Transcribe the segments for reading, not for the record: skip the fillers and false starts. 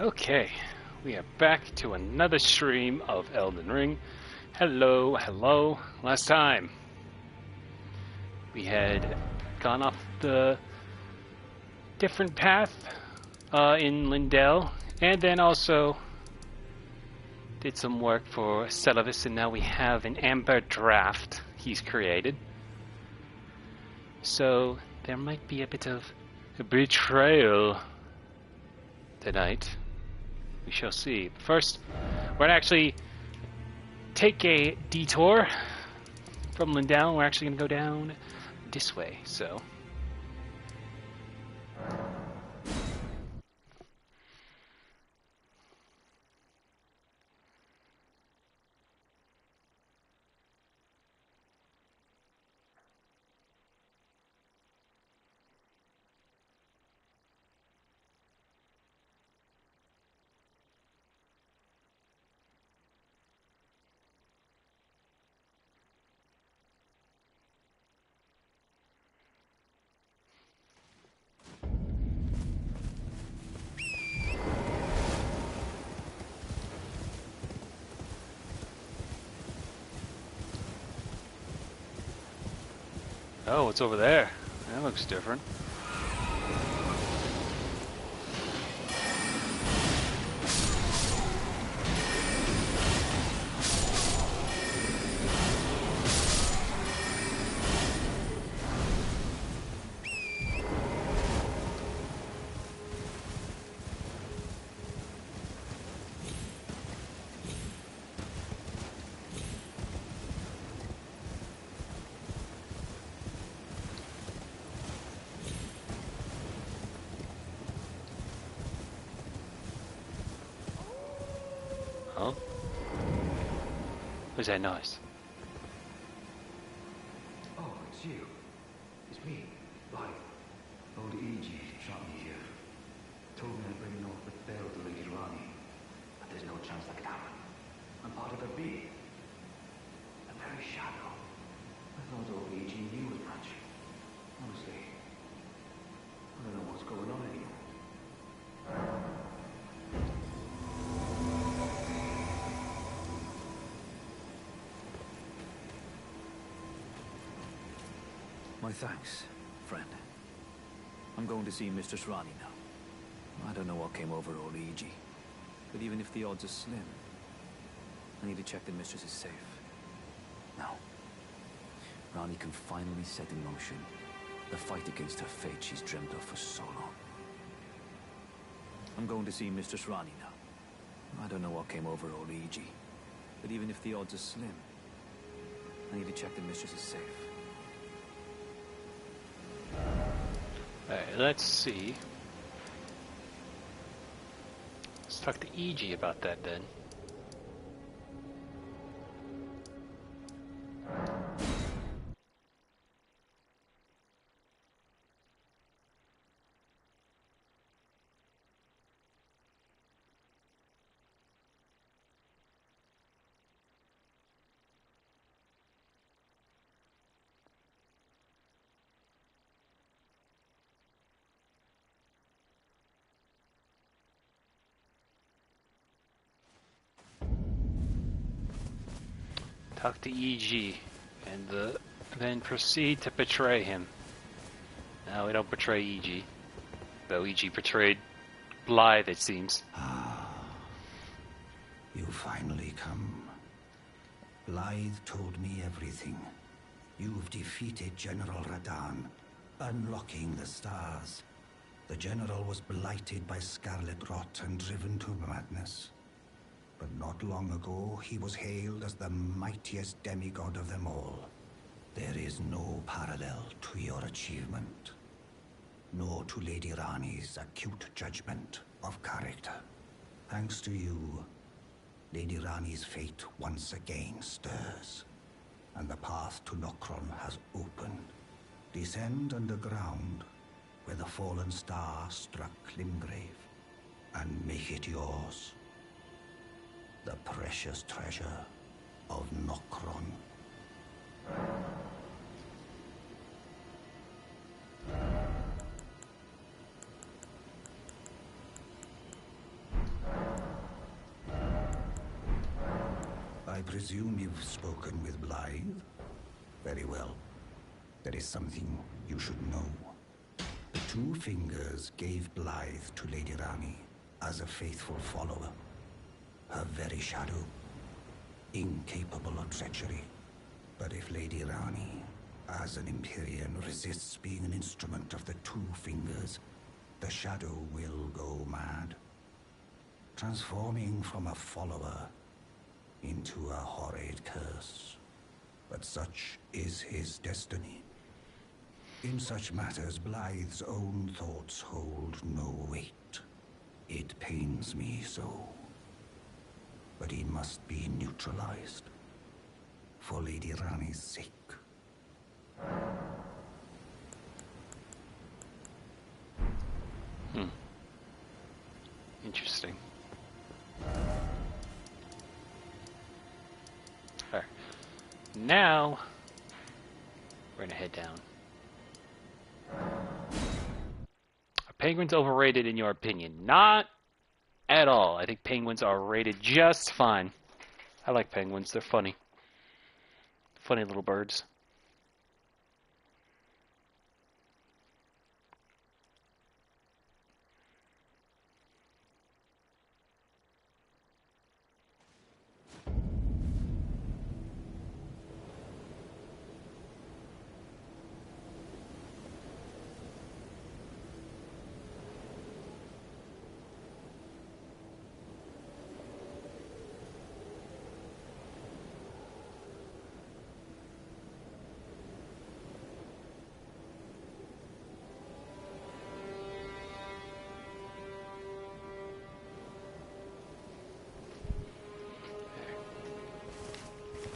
Okay, we are back to another stream of Elden Ring. Hello, hello. Last time, we had gone off the different path in Lindell, and then also did some work for Celavis, and now we have an amber draft he's created. So, there might be a bit of a betrayal tonight. We shall see. First, we're gonna actually take a detour from Lindell. We're actually gonna go down this way, so. Oh, it's over there. That looks different. Huh? What's that noise? Oh, it's you. It's me. Right. Old E.G. shot me here. Told me I'd bring north with Bell to Lady Rani. But there's no chance that could happen. I'm part of a bee. A very shadow. I thought old E.G. knew was branching. Honestly. I don't know what's going on anymore. My thanks, friend. I'm going to see Mistress Rani now. I don't know what came over old E.G., but even if the odds are slim, I need to check the Mistress is safe. Now, Rani can finally set in motion the fight against her fate she's dreamt of for so long. I'm going to see Mistress Rani now. I don't know what came over old E.G., but even if the odds are slim, I need to check the Mistress is safe. Alright, let's see. Let's talk to E.G. about that then. Talk to E.G. and then proceed to betray him. No, we don't betray E.G. Though E.G. betrayed Blythe, it seems. Ah, you finally come. Blythe told me everything. You've defeated General Radahn, unlocking the stars. The General was blighted by scarlet rot and driven to madness. But not long ago, he was hailed as the mightiest demigod of them all. There is no parallel to your achievement, nor to Lady Rani's acute judgment of character. Thanks to you, Lady Rani's fate once again stirs, and the path to Nokron has opened. Descend underground, where the fallen star struck Limgrave, and make it yours. The precious treasure of Nokron. presume you've spoken with Blythe? Very well. There is something you should know. The Two Fingers gave Blythe to Lady Rani as a faithful follower. Her very shadow, incapable of treachery. But if Lady Rani, as an Empyrean, resists being an instrument of the Two Fingers, the shadow will go mad, transforming from a follower into a horrid curse. But such is his destiny. In such matters, Blythe's own thoughts hold no weight. It pains me so. But he must be neutralized. For Lady Rani's sake. Interesting. Alright. Now, we're gonna head down. Are penguins overrated in your opinion? Not at all. I think penguins are rated just fine. I like penguins. They're funny. Funny little birds.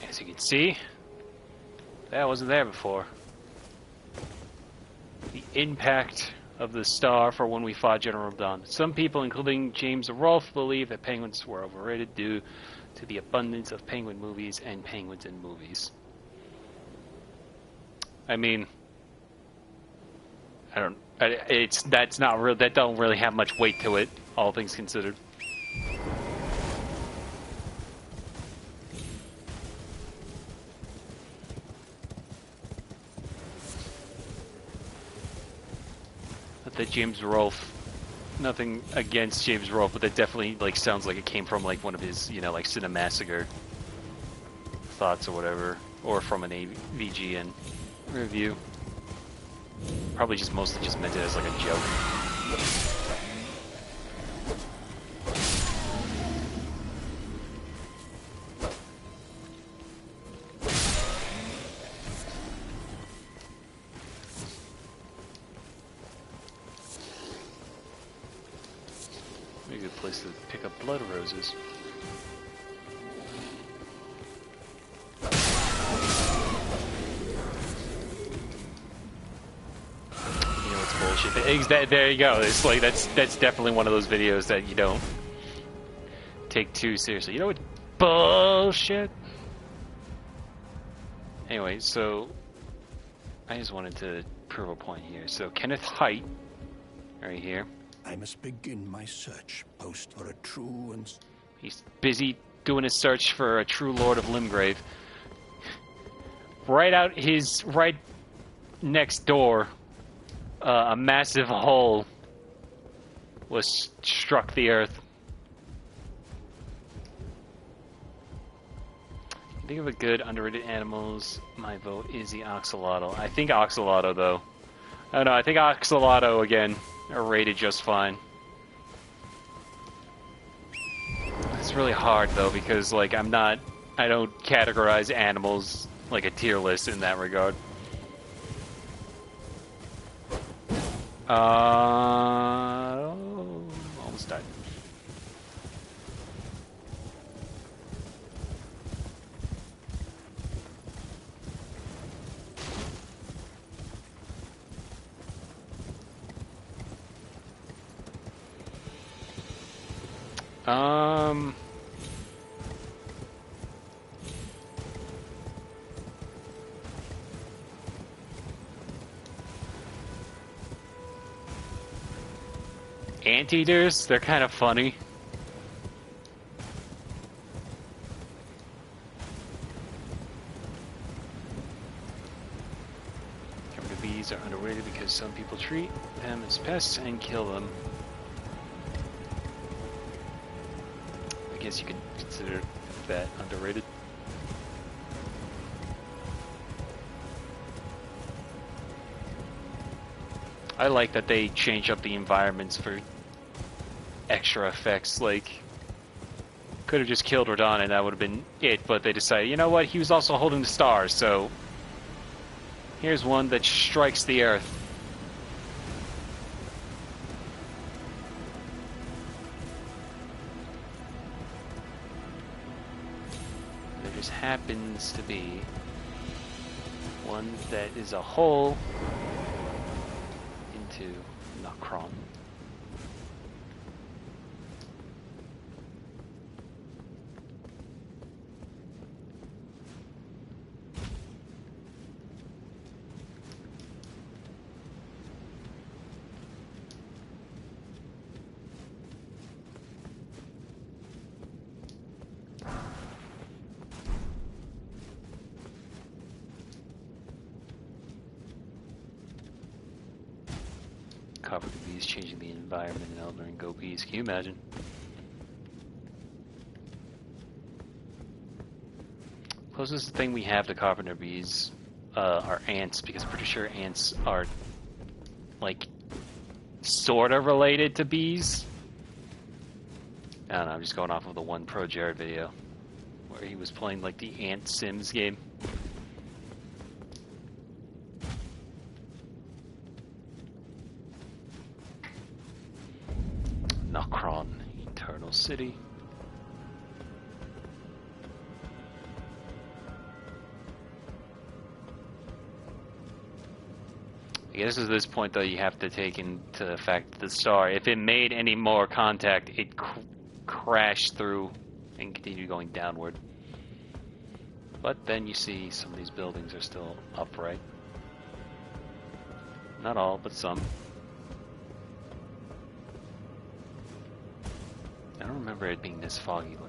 As you can see, that wasn't there before. The impact of the star for when we fought General Dawn. Some people, including James Rolfe, believe that penguins were overrated due to the abundance of penguin movies and penguins in movies. I mean, that's not real. That don't really have much weight to it, all things considered. That James Rolfe, nothing against James Rolfe, but that definitely like sounds like it came from like one of his, you know, like Cinemassacre thoughts or whatever, or from an AVGN review. Probably just mostly just meant it as like a joke. Place to pick up blood roses. You know, it's bullshit. There you go. It's like that's definitely one of those videos that you don't take too seriously. You know what? Bullshit. Anyway, so I just wanted to prove a point here. So Kenneth Haidt, right here. I must begin my search post for a true and... He's busy doing his search for a true Lord of Limgrave. Right next door, a massive hole was struck the earth. Think of a good underrated animals. My vote is the Oxalotl. I think Oxalotl though. I don't know. I think Oxalotl again are rated just fine. It's really hard though because like I don't categorize animals like a tier list in that regard. Almost died. Anteaters, they're kind of funny. bees are underrated because some people treat them as pests and kill them. I guess you could consider that underrated. I like that they change up the environments for extra effects. Like, could have just killed Radon and that would have been it, but they decided, you know what, he was also holding the stars, so here's one that strikes the earth. There just happens to be one that is a hole into Nokron. Carpenter bees changing the environment in Elden Ring. Go bees, can you imagine? Closest thing we have to carpenter bees are ants, because I'm pretty sure ants are, like, sort of related to bees. I don't know, I'm just going off of the one Pro Jared video where he was playing, like, the Ant Sims game. Nokron, Eternal City. I guess at this point, though, you have to take into the fact that the star, if it made any more contact, it crashed through and continued going downward. But then you see some of these buildings are still upright. Not all, but some. I don't remember it being this foggy looking.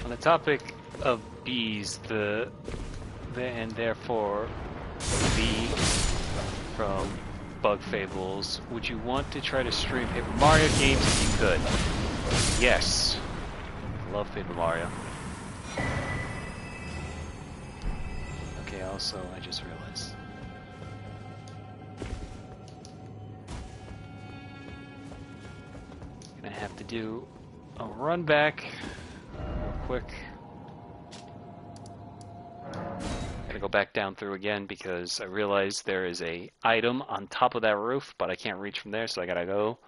On the topic of bees, and therefore bee from Bug Fables, would you want to try to stream Paper Mario games if you could? Yes. Love Paper Mario. Okay, also, I just realized. Gonna have to do a run back real quick. Gotta go back down through again because I realized there is a item on top of that roof, but I can't reach from there, so I gotta go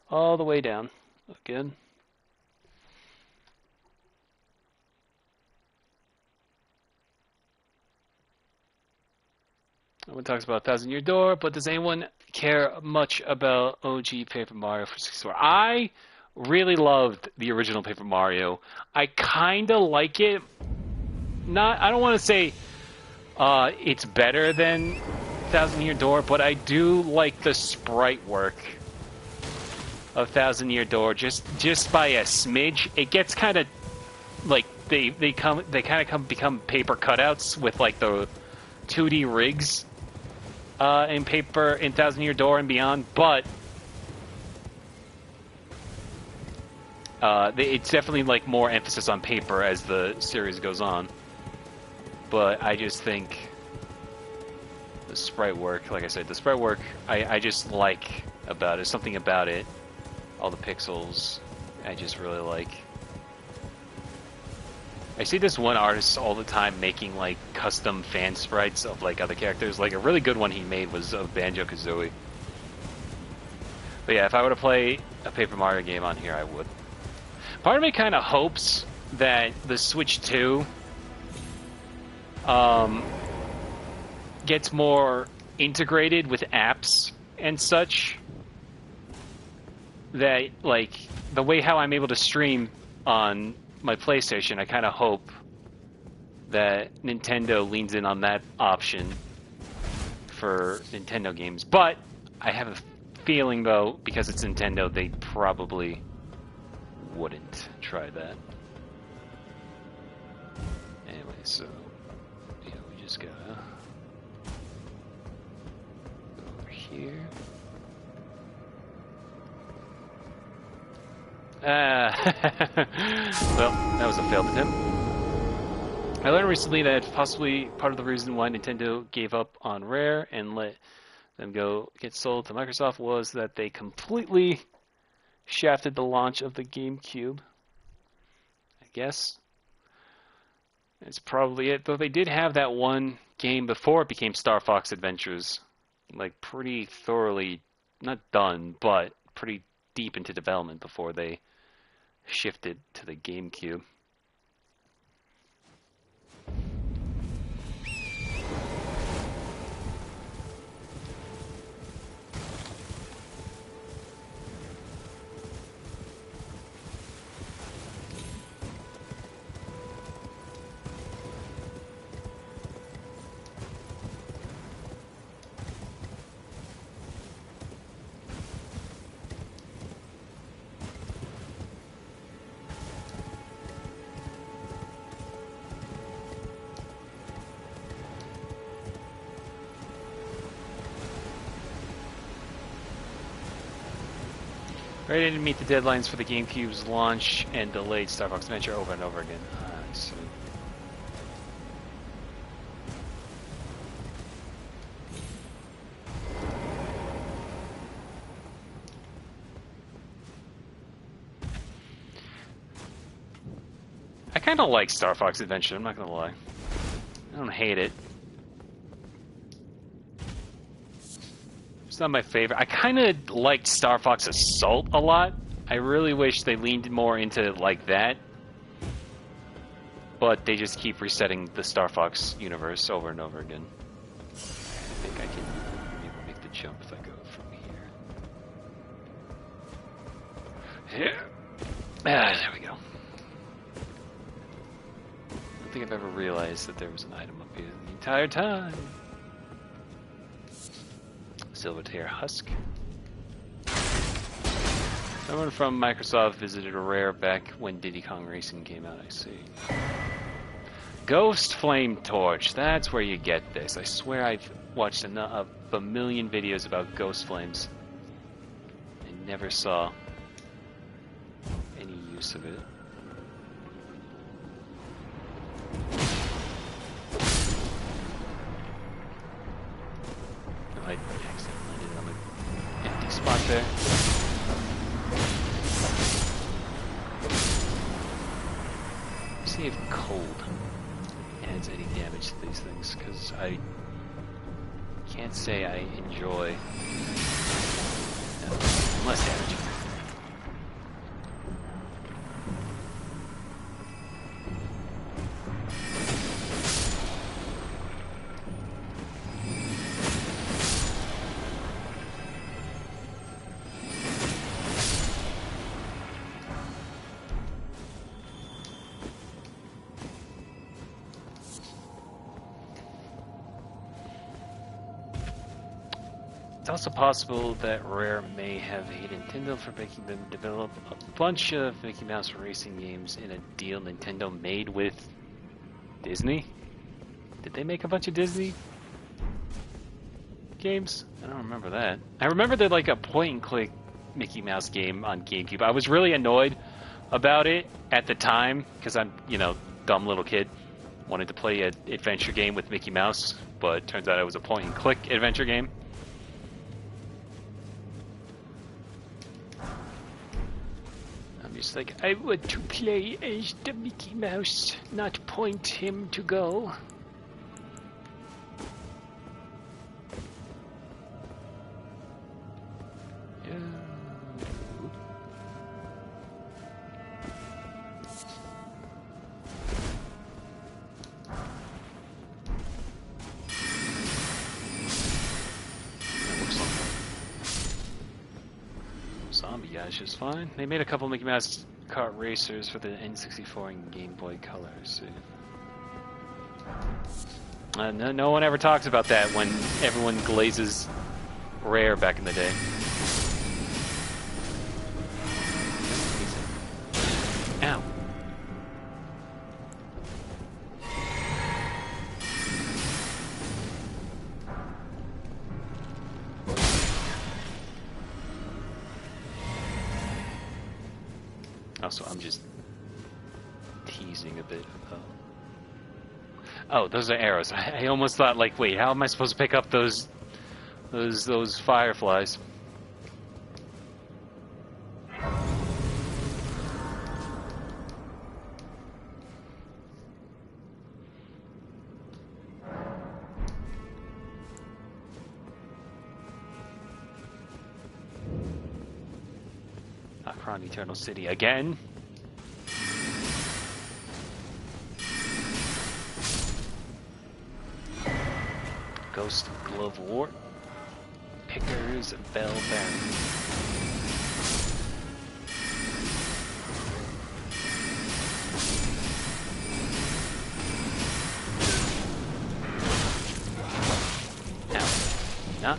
all the way down again. Everyone talks about 1,000-Year Door, but does anyone care much about OG Paper Mario for 64? I really loved the original Paper Mario. I kind of like it. I don't want to say it's better than 1,000-Year Door, but I do like the sprite work of 1,000-Year Door just by a smidge. It gets kind of like they kind of become paper cutouts with like the 2D rigs in 1,000-Year Door and beyond, but it's definitely like more emphasis on paper as the series goes on. But I just think the sprite work, like I said, the sprite work I just like about it. Something about it, all the pixels, I just really like. I see this one artist all the time making like custom fan sprites of like other characters. Like a really good one he made was of Banjo-Kazooie. But yeah, if I were to play a Paper Mario game on here, I would. Part of me kind of hopes that the Switch 2 gets more integrated with apps and such. That, like, the way how I'm able to stream on my PlayStation, I kind of hope that Nintendo leans in on that option for Nintendo games. But I have a feeling, though, because it's Nintendo, they probably wouldn't try that. Anyway, so yeah, we just gotta go over here. Well, that was a failed attempt. I learned recently that possibly part of the reason why Nintendo gave up on Rare and let them go get sold to Microsoft was that they completely shafted the launch of the GameCube. I guess. That's probably it. Though they did have that one game before it became Star Fox Adventures, like pretty thoroughly, not done, but pretty deep into development before they shifted to the GameCube. Rare didn't meet the deadlines for the GameCube's launch and delayed Star Fox Adventure over and over again. I see. I kind of like Star Fox Adventure, I'm not gonna lie. I don't hate it. It's not my favorite. I kind of liked Star Fox Assault a lot. I really wish they leaned more into like that. But they just keep resetting the Star Fox universe over and over again. I think I can maybe make the jump if I go from here. Here. Ah, there we go. I don't think I've ever realized that there was an item up here the entire time. Silvertear Husk. Someone from Microsoft visited Rare back when Diddy Kong Racing came out, I see. Ghost Flame Torch, that's where you get this. I swear I've watched a million videos about Ghost Flames and never saw any use of it. I accidentally landed on an empty spot there. See if cold adds any damage to these things, because I can't say I enjoy less damage. It's also possible that Rare may have hated Nintendo for making them develop a bunch of Mickey Mouse racing games in a deal Nintendo made with Disney. Did they make a bunch of Disney games? I don't remember that. I remember that like a point-and-click Mickey Mouse game on GameCube. I was really annoyed about it at the time because I'm, you know, dumb little kid. Wanted to play an adventure game with Mickey Mouse, but it turns out it was a point-and-click adventure game. He's like, I want to play as the Mickey Mouse, not point him to go. Is fine. They made a couple Mickey Mouse kart racers for the N64 and Game Boy Color. So. No one ever talks about that when everyone glazes Rare back in the day. Ow. Also, I'm just teasing a bit. Oh, those are arrows. I almost thought, like, wait, how am I supposed to pick up those fireflies? Akron Eternal City again. Ghost Glove War. Pickers Bell Baron. Now,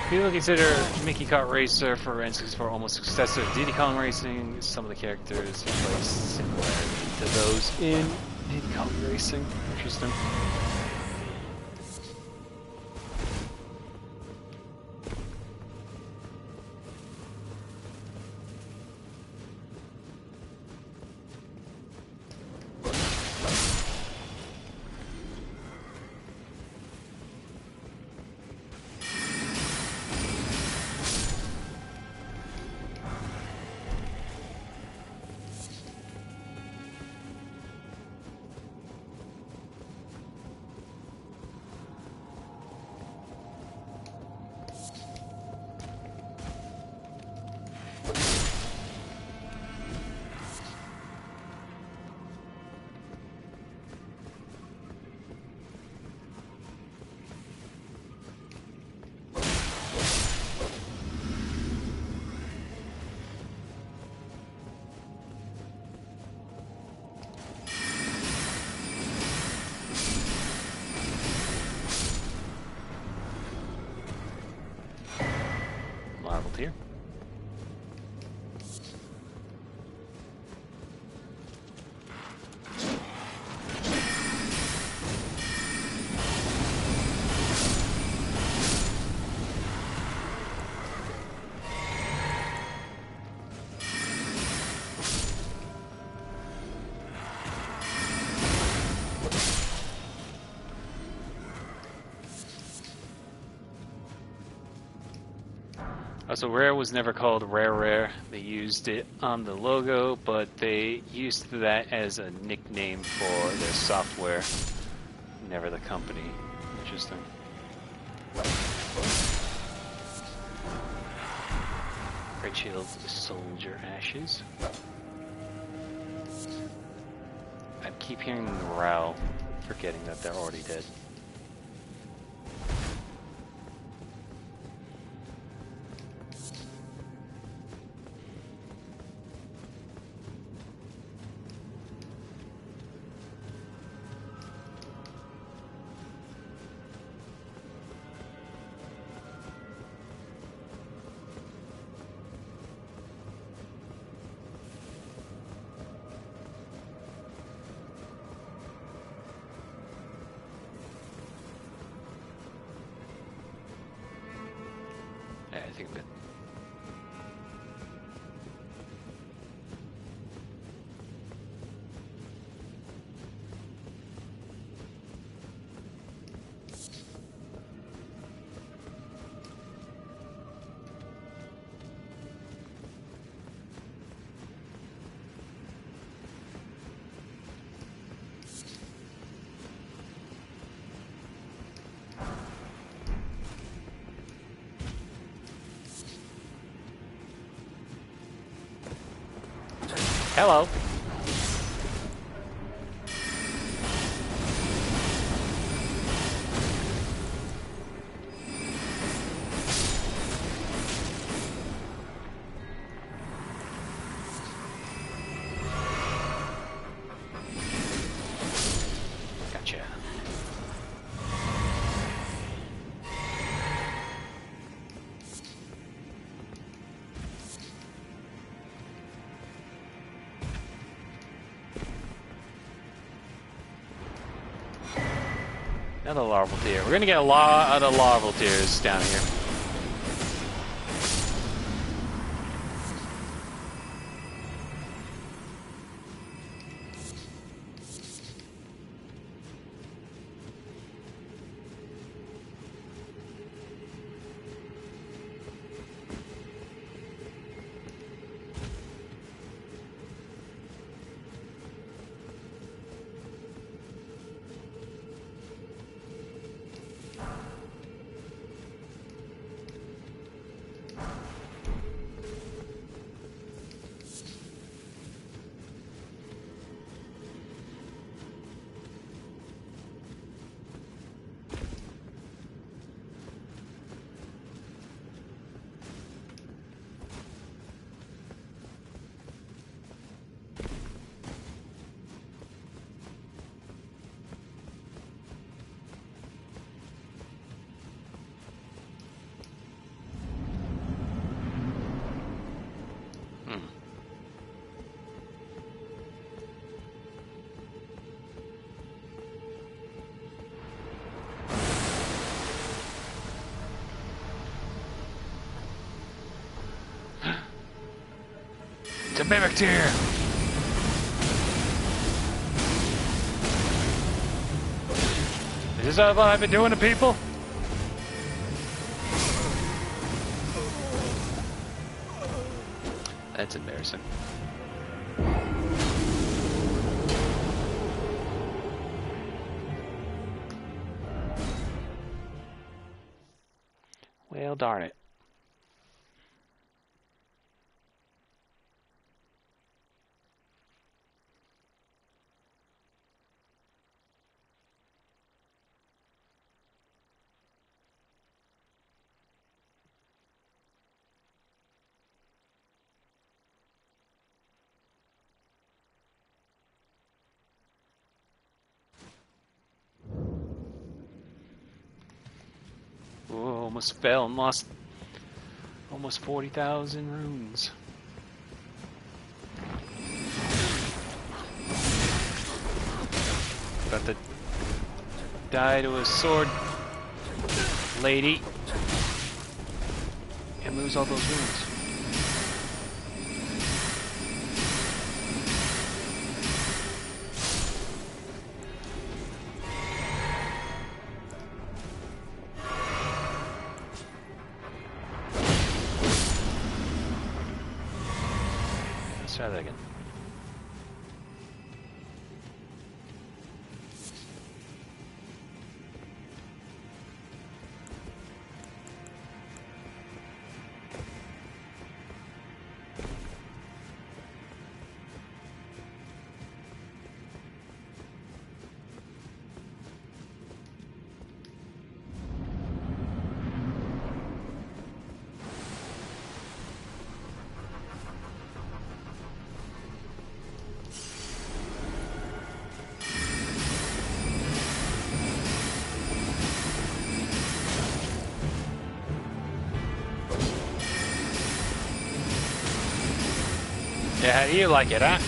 people consider Mickey Kart Racer for N64 almost successor to Diddy Kong Racing. Some of the characters play similar to those in Diddy Kong Racing. Interesting. Here. So Rare was never called Rare. They used it on the logo, but they used that as a nickname for their software, never the company. Interesting. Great Shield Soldier Ashes. I keep hearing them growl, forgetting that they're already dead. I think I'm good. Hello. Gotcha. Another larval tear. We're gonna get a lot of larval tears down here. It's a mimic tear. Is this what I've been doing to people? That's embarrassing. Well, darn it. Ooh, almost fell and lost almost 40,000 runes. About to die to a sword lady and lose all those runes. Let's try that again. Yeah, how do you like it, huh?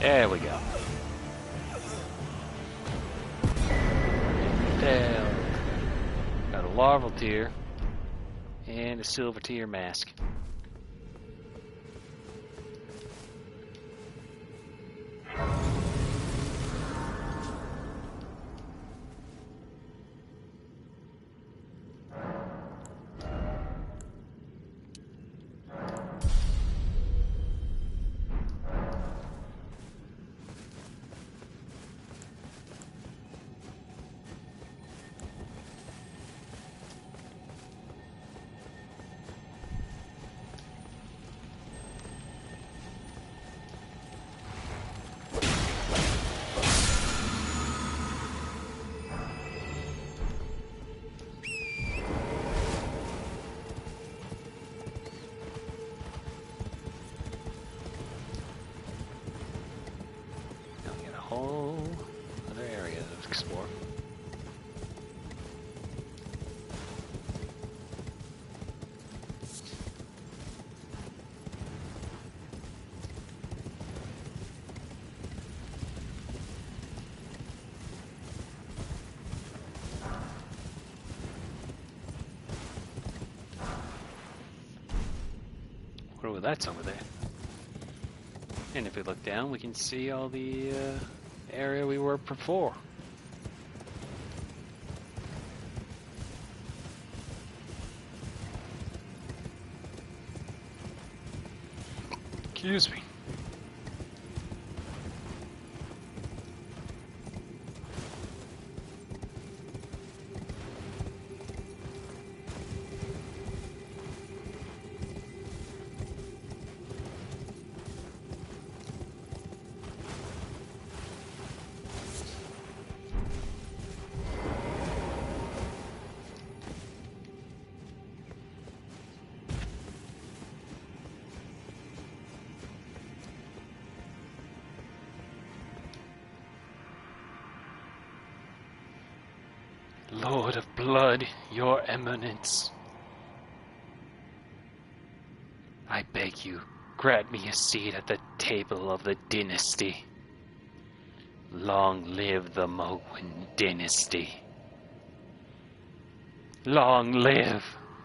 There we go. Failed. Got a larval tear and a silver tear mask. Whole other area to explore. Oh, that's over there. And if we look down, we can see all the area we were before. Excuse me. Lord of Blood, your eminence. I beg you, grant me a seat at the table of the dynasty. Long live the Mogwin dynasty. Long live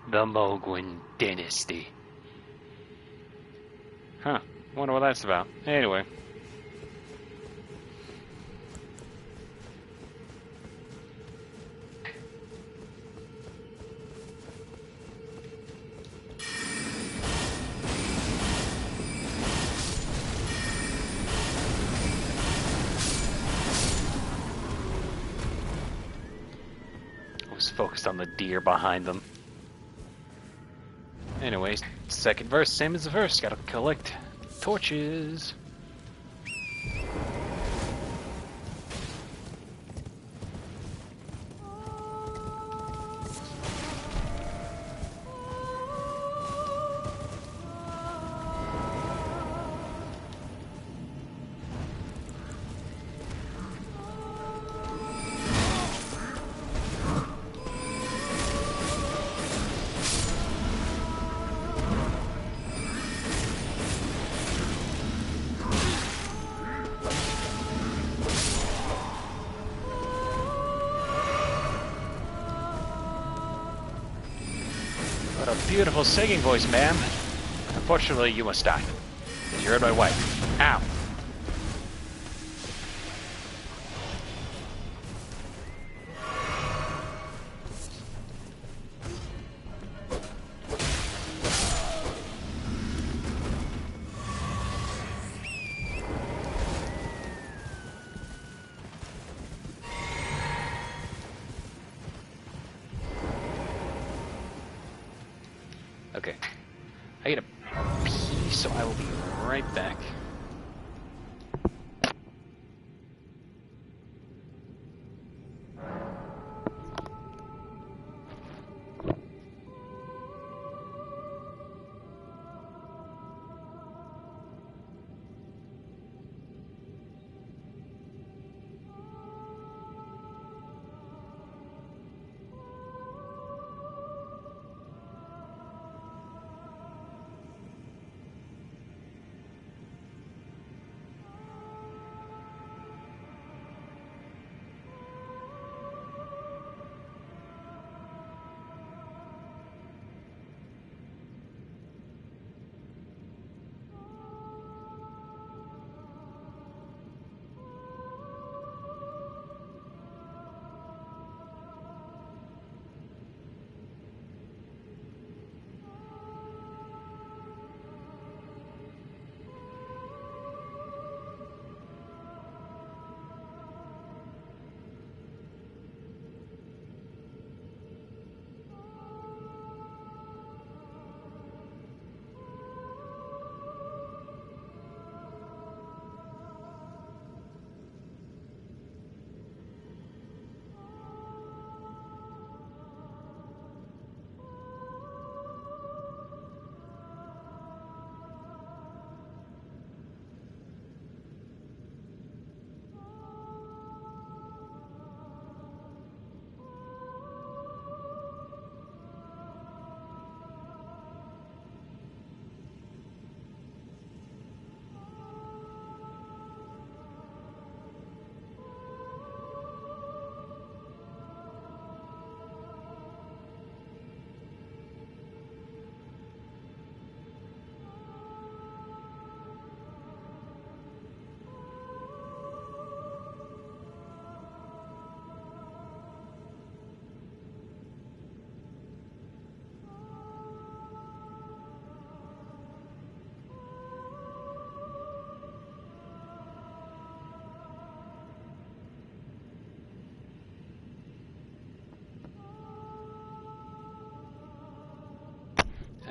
the Mogwin dynasty. Huh, wonder what that's about. Anyway. Focused on the deer behind them. Anyways, second verse, same as the first. Gotta collect torches. What a beautiful singing voice, ma'am. Unfortunately, you must die. Because you heard my wife. Ow. Okay. I get a pee, so I will be right back.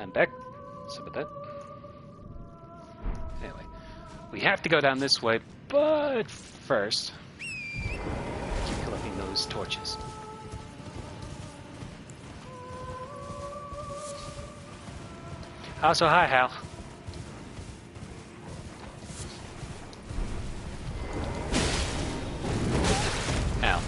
I'm back. So about that. Anyway, we have to go down this way, but first, keep collecting those torches. So hi, Hal. Ow.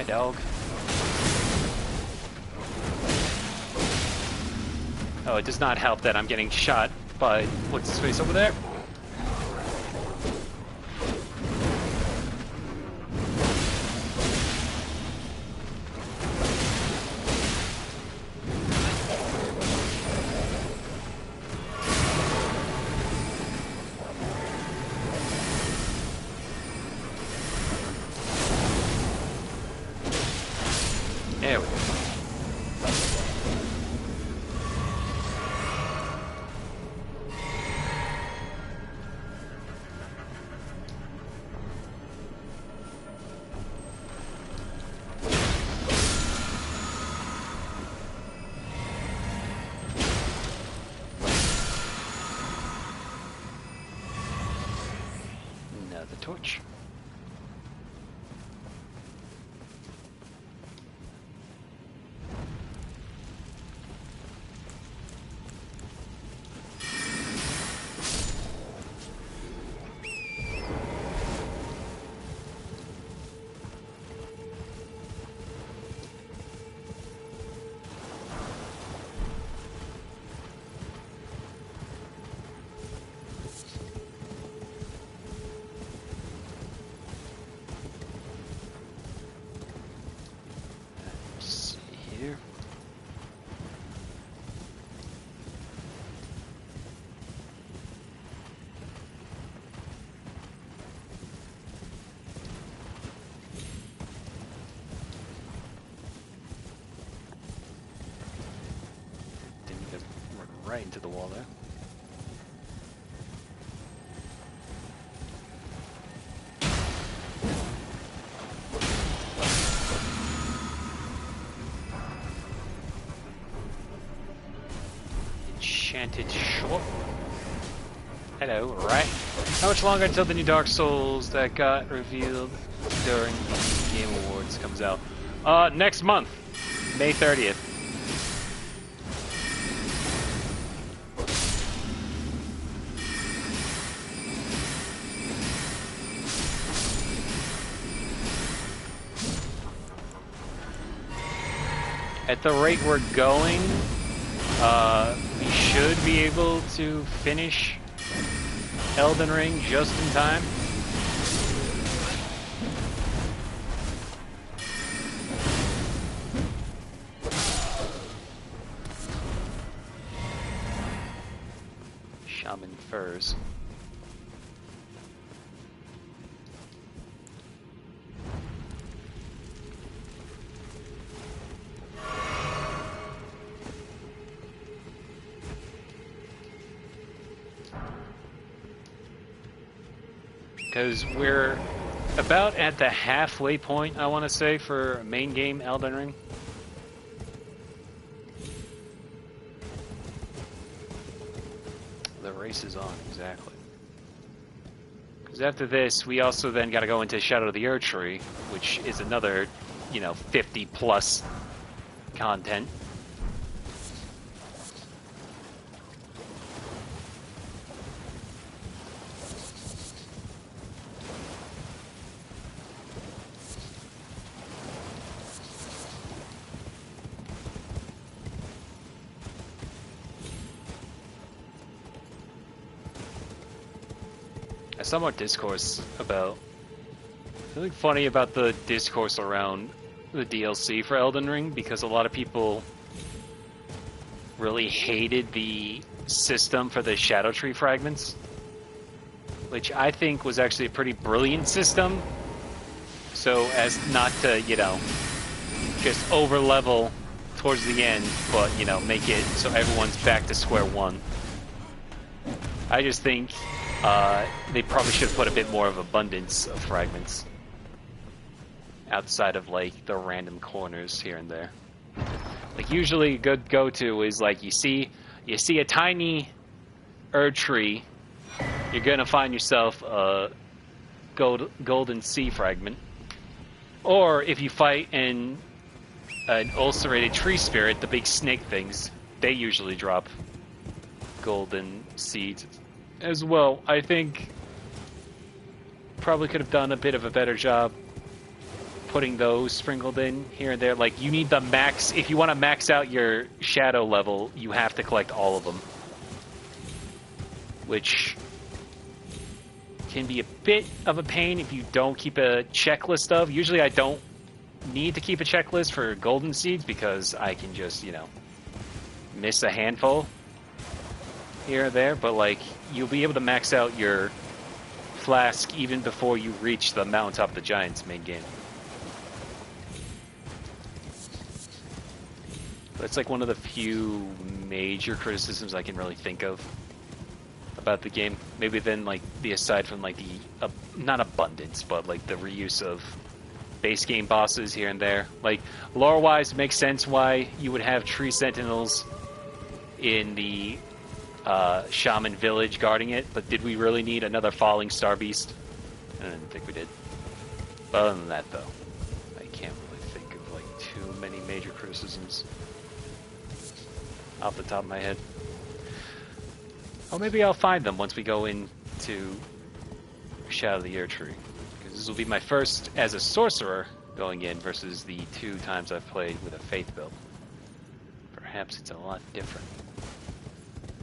Dog. Oh, it does not help that I'm getting shot by what's his face over there. There we go. Another torch. Here. Didn't even run right into the wall there. Enchanted short. Hello, right? How much longer until the new Dark Souls that got revealed during the Game Awards comes out? Next month, May 30th. At the rate we're going, we should be able to finish Elden Ring just in time. Shaman furs. Because we're about at the halfway point, I want to say, for main game Elden Ring. The race is on, exactly. Because after this, we also then got to go into Shadow of the Erdtree, which is another, 50 plus content. I saw more discourse about... Something funny about the discourse around the DLC for Elden Ring, because a lot of people really hated the system for the Shadow Tree fragments, which I think was actually a pretty brilliant system, so as not to, you know, just over-level towards the end, but, you know, make it so everyone's back to square one. I just think they probably should have put a bit more of abundance of fragments outside of, like, the random corners here and there. Like, usually a good go-to is, like, you see a tiny Erd tree, you're gonna find yourself a golden sea fragment. Or if you fight an ulcerated tree spirit, the big snake things, they usually drop golden seeds as well. I think probably could have done a bit of a better job putting those sprinkled in here and there. Like, you need the max, if you want to max out your shadow level, you have to collect all of them, which can be a bit of a pain if you don't keep a checklist of. Usually I don't need to keep a checklist for golden seeds because I can just, you know, miss a handful here or there, but, like, you'll be able to max out your flask even before you reach the mountaintop of the Giants main game. But it's like one of the few major criticisms I can really think of about the game. Maybe then, like, the aside from, like, the not abundance, but, like, the reuse of base game bosses here and there. Like, lore-wise, it makes sense why you would have tree sentinels in the shaman village guarding it, but did we really need another falling star beast? I didn't think we did. But other than that, though, I can't really think of, like, too many major criticisms off the top of my head. Oh, maybe I'll find them once we go into Shadow of the Erd Tree, because this will be my first as a sorcerer going in versus the 2 times I've played with a faith build. Perhaps it's a lot different.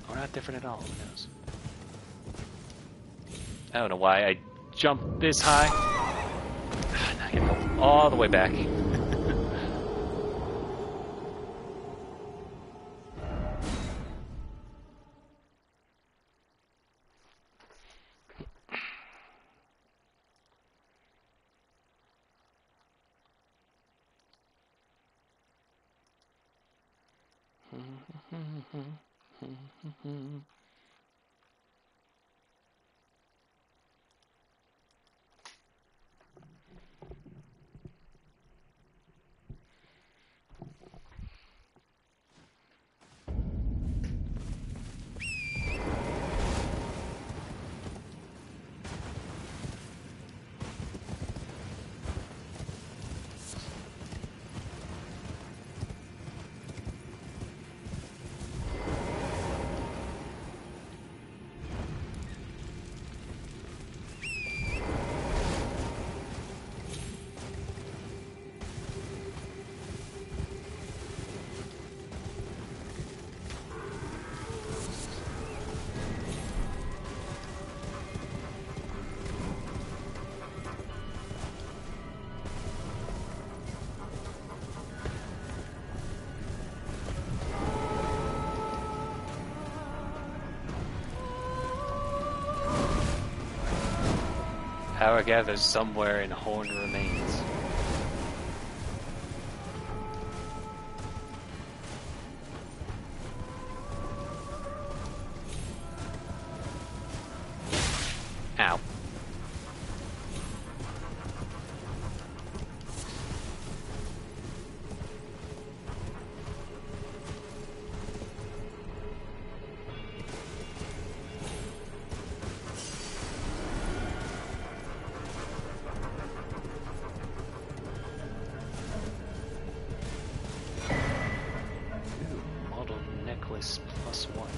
Or not different at all, who knows? I don't know why I jumped this high. Now I gotta go all the way back. Power gathers somewhere in Horned Remains. Ow. +1.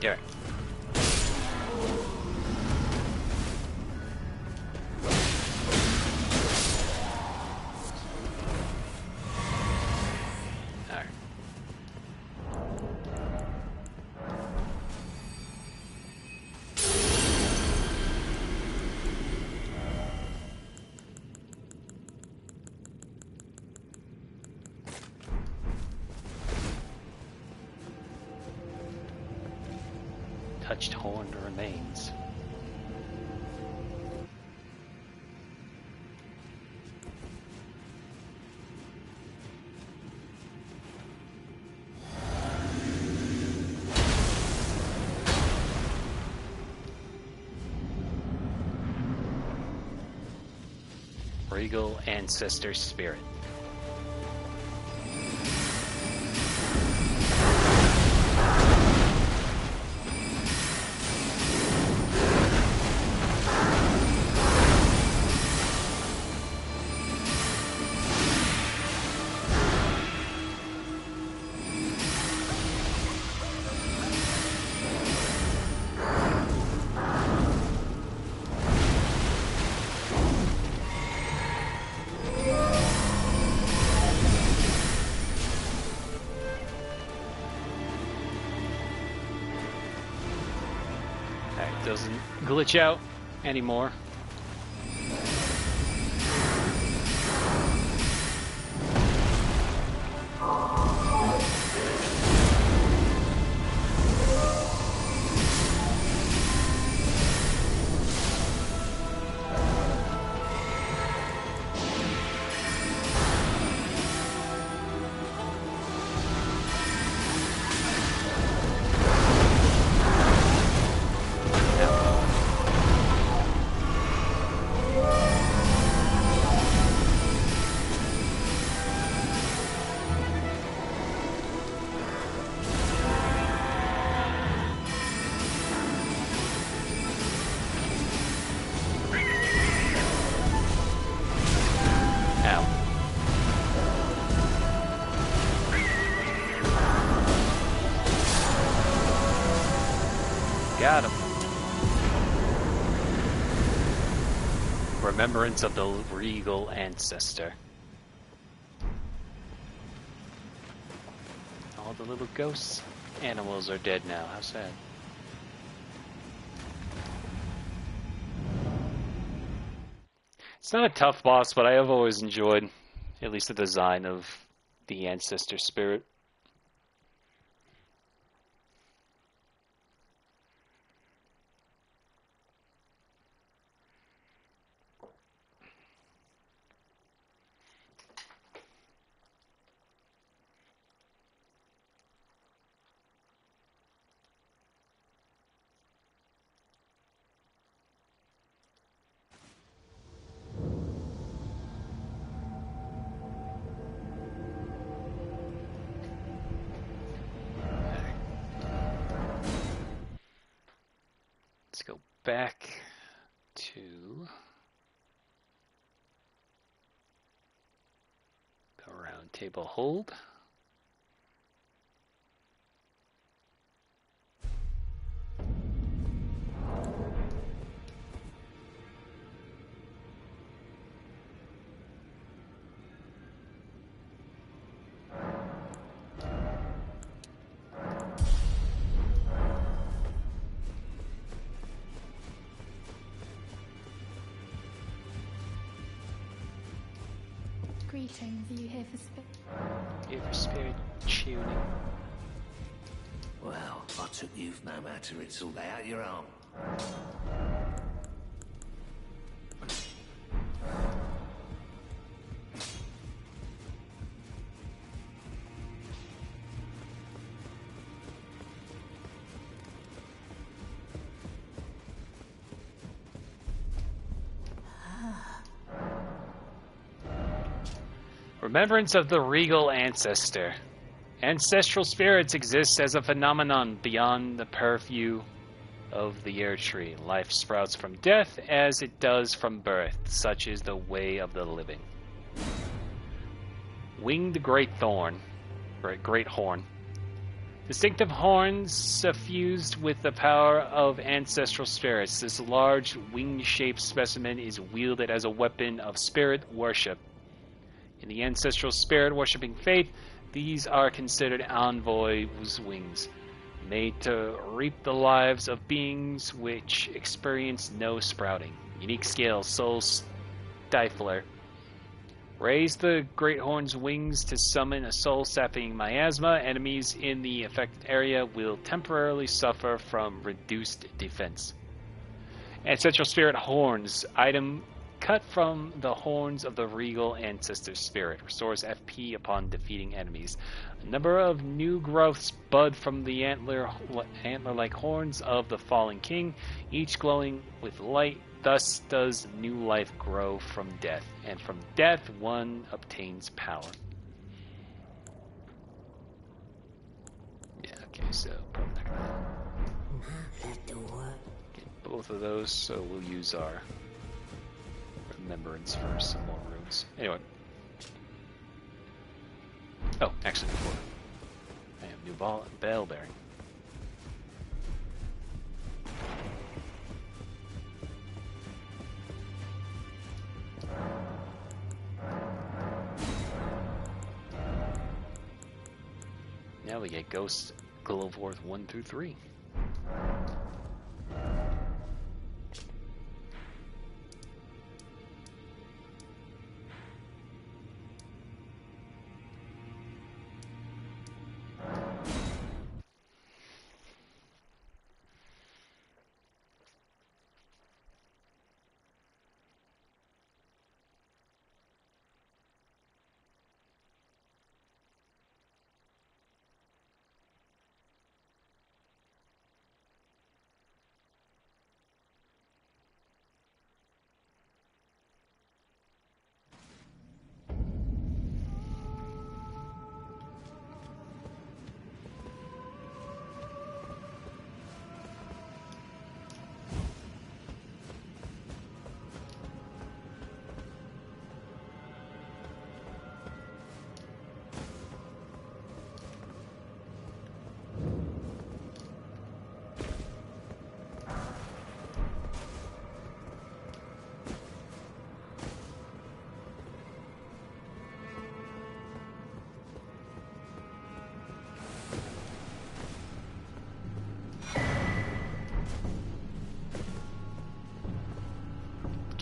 Yeah. Alright. Touched horn remains. Regal Ancestor Spirit. Doesn't glitch out anymore. Got him. Remembrance of the Regal Ancestor. All the little ghosts, animals are dead now. How sad. It's not a tough boss, but I have always enjoyed at least the design of the Ancestor Spirit. Let's go back to go around table hold. Greetings, are you here for spirit? Here for spirit tuning. Well, I took you've no matter, it's all out your own. Remembrance of the Regal Ancestor. Ancestral spirits exist as a phenomenon beyond the purview of the Air Tree. Life sprouts from death as it does from birth. Such is the way of the living. Winged Great Horn. Distinctive horns suffused with the power of ancestral spirits. This large wing-shaped specimen is wielded as a weapon of spirit worship. In the ancestral spirit worshipping faith, these are considered envoys' wings, made to reap the lives of beings which experience no sprouting. Unique skill, Soul Stifler. Raise the Great Horn's wings to summon a soul-sapping miasma. Enemies in the affected area will temporarily suffer from reduced defense. Ancestral Spirit Horns. Item cut from the horns of the regal ancestor spirit. Restores FP upon defeating enemies. A number of new growths bud from the antler-like horns of the fallen king, each glowing with light. Thus does new life grow from death, and from death one obtains power. Yeah, okay, so probably not gonna get both of those, so we'll use our remembrance for some more runes. Anyway. Oh, actually before. I have new bell bearing. Now we get Ghost Glowforth 1 through 3.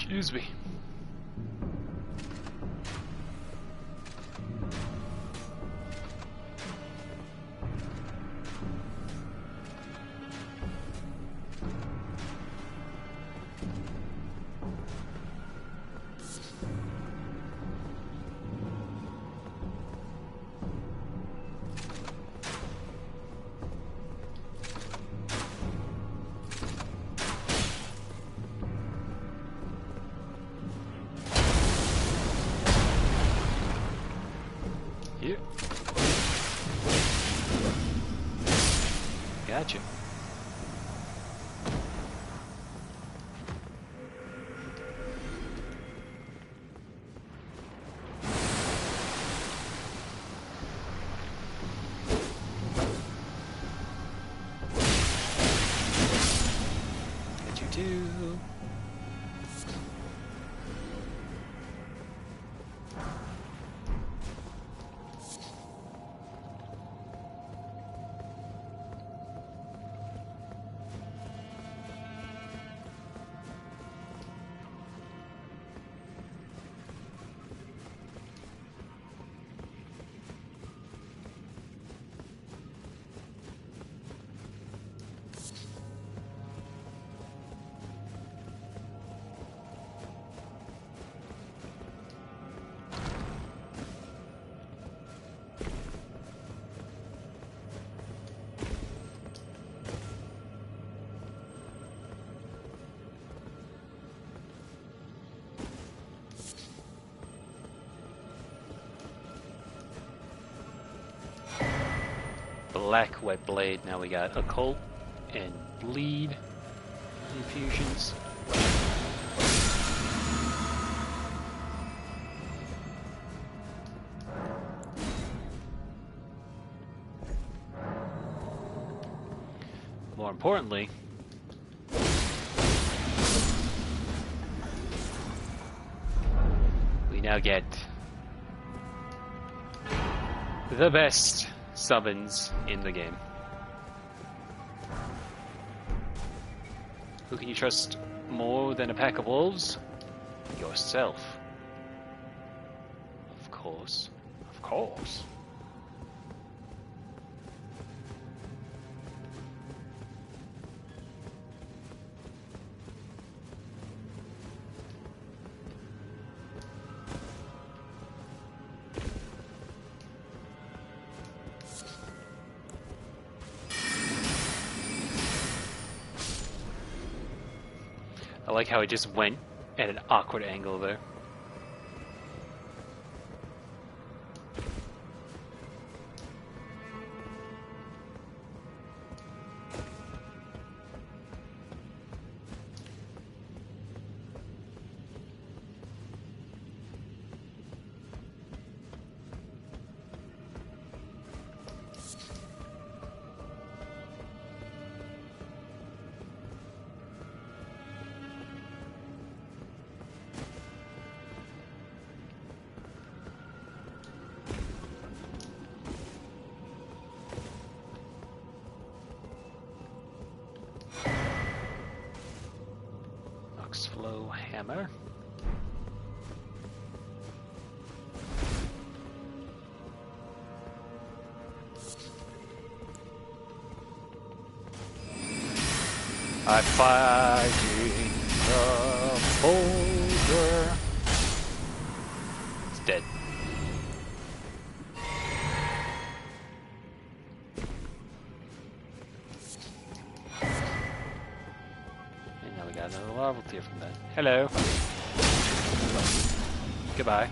Excuse me. Here. Gotcha. Got you too. Black Wet Blade. Now we got Occult and Bleed infusions. more importantly, we now get the best summons in the game. Who can you trust more than a pack of wolves? Yourself. Of course. Of course. I like how it just went at an awkward angle there. Flow hammer. I fighting the boulder. It's dead. And now we got another lava tier from that. Hello. Goodbye.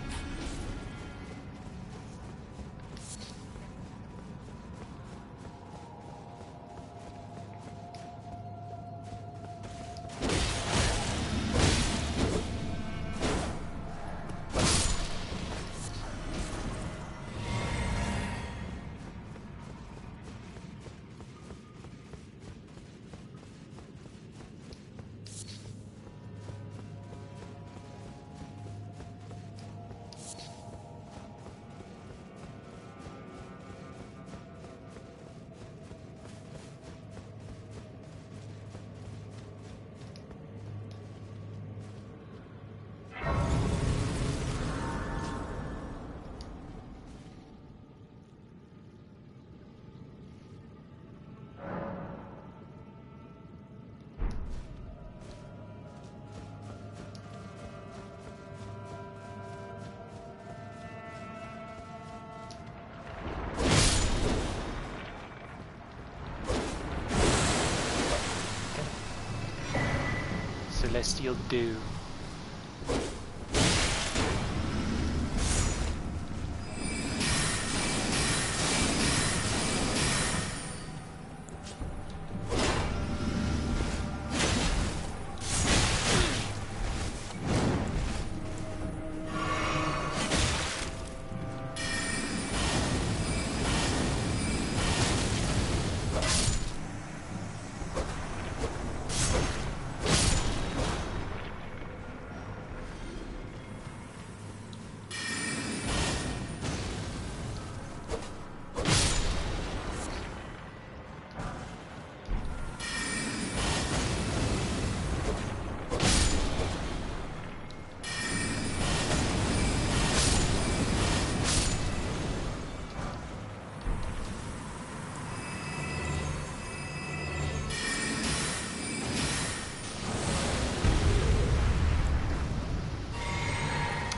Celestial Dew.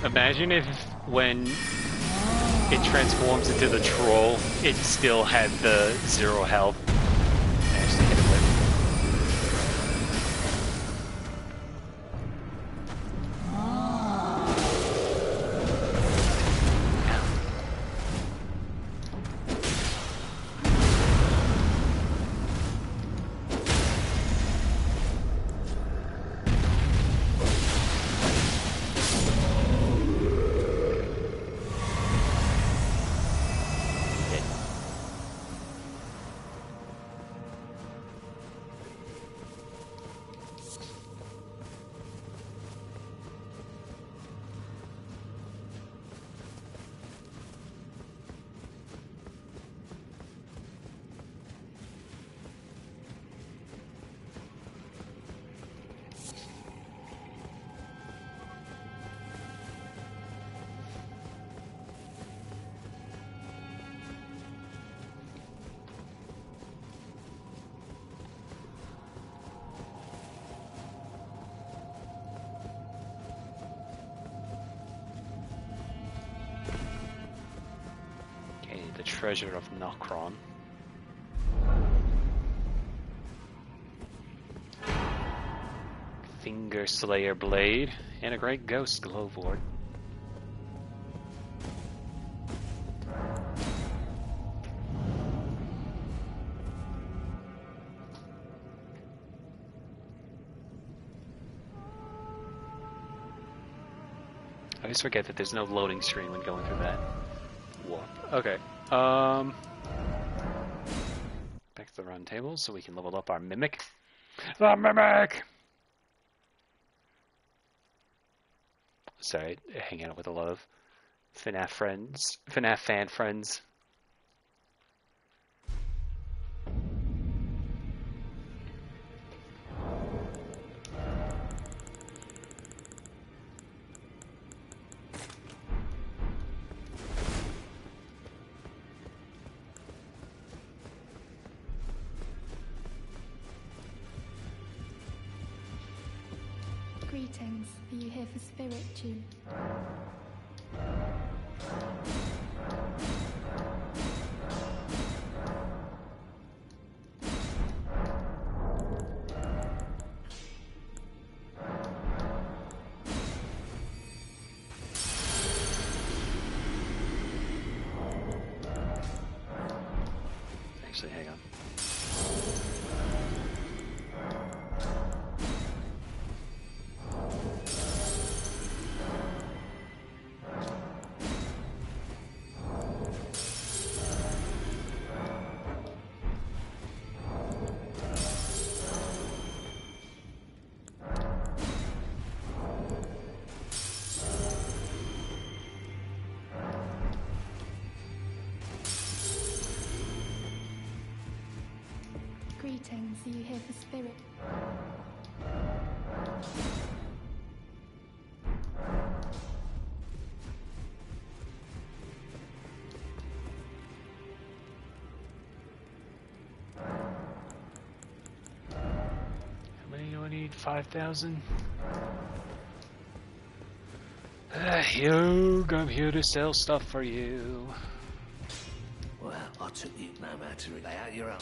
Imagine if when it transforms into the troll, it still had the 0 health. Managed to hit it with. the treasure of Nokron. Finger Slayer blade and a great ghost glowboard. I always forget that there's no loading screen when going through that warp. Okay. Back to the run table so we can level up our mimic. The mimic! Sorry, hanging out with a lot of FNAF friends, FNAF fan friends. Greetings. Are you here for spirit tune? Actually, hang on. Greetings. Are you here for spirit? How many do I need? 5,000? Hugh, I'm here to sell stuff for you. Well, I took you no matter it. Lay out your own.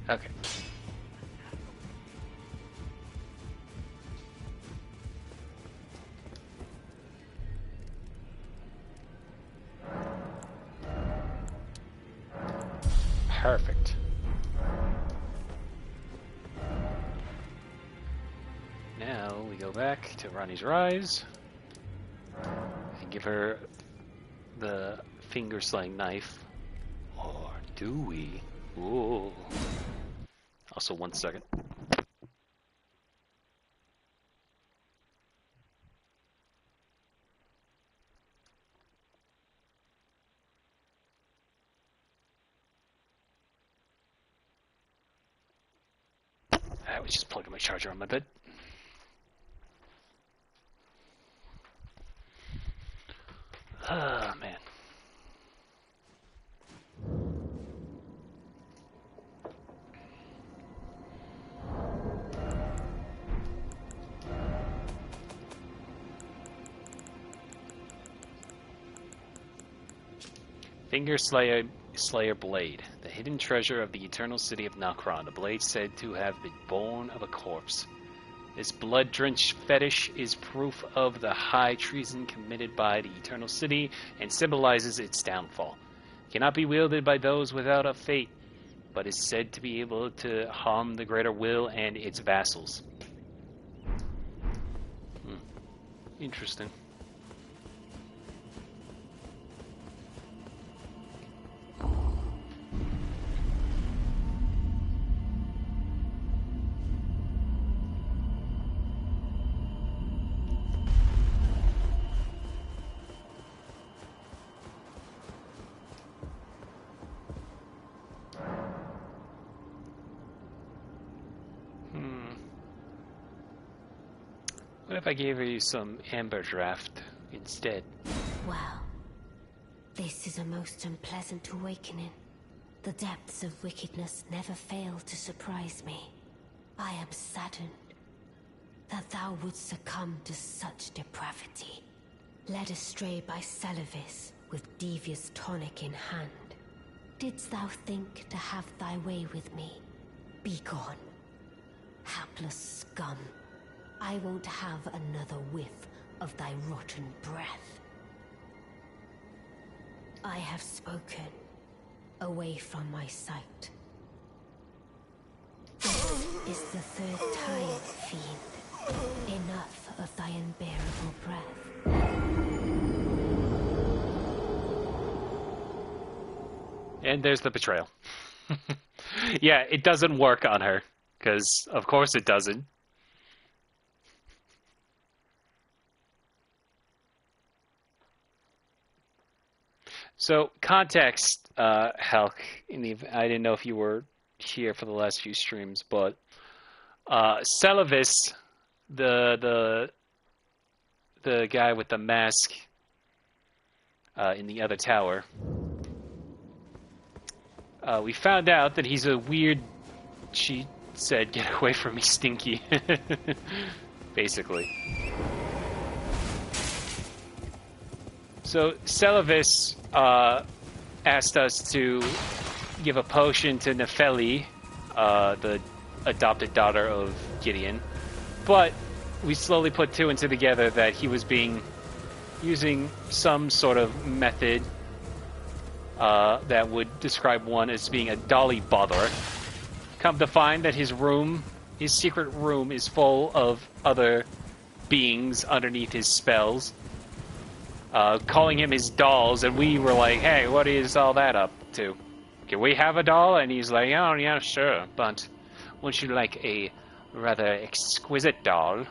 Okay. Perfect. Now we go back to Ronnie's Rise and give her the finger slaying knife. Or do we? Ooh. Also, 1 second. I was just plugging my charger on my bed. Oh, man. Slayer Blade, the hidden treasure of the eternal city of Nokron, a blade said to have been born of a corpse. This blood-drenched fetish is proof of the high treason committed by the eternal city and symbolizes its downfall. It cannot be wielded by those without a fate, but is said to be able to harm the greater will and its vassals. Interesting. What if I gave you some amber draft instead? Well, this is a most unpleasant awakening. The depths of wickedness never fail to surprise me. I am saddened that thou wouldst succumb to such depravity, led astray by Celavis with devious tonic in hand. Didst thou think to have thy way with me? Begone, hapless scum. I won't have another whiff of thy rotten breath. I have spoken. Away from my sight. This is the third time, fiend. Enough of thy unbearable breath. And there's the betrayal. Yeah, it doesn't work on her, because of course it doesn't. So, context, Helk, I didn't know if you were here for the last few streams, but Celavis, the guy with the mask in the other tower, we found out that he's a weird, she said, get away from me, stinky, basically. So Celavis asked us to give a potion to Nefeli, the adopted daughter of Gideon, but we slowly put two and two together that he was using some sort of method that would describe one as being a dolly botherer. Come to find that his secret room, is full of other beings underneath his spells. Calling him his dolls, and we were like, hey, what is all that up to? Can we have a doll? And he's like, oh, yeah, sure, but wouldn't you like a rather exquisite doll?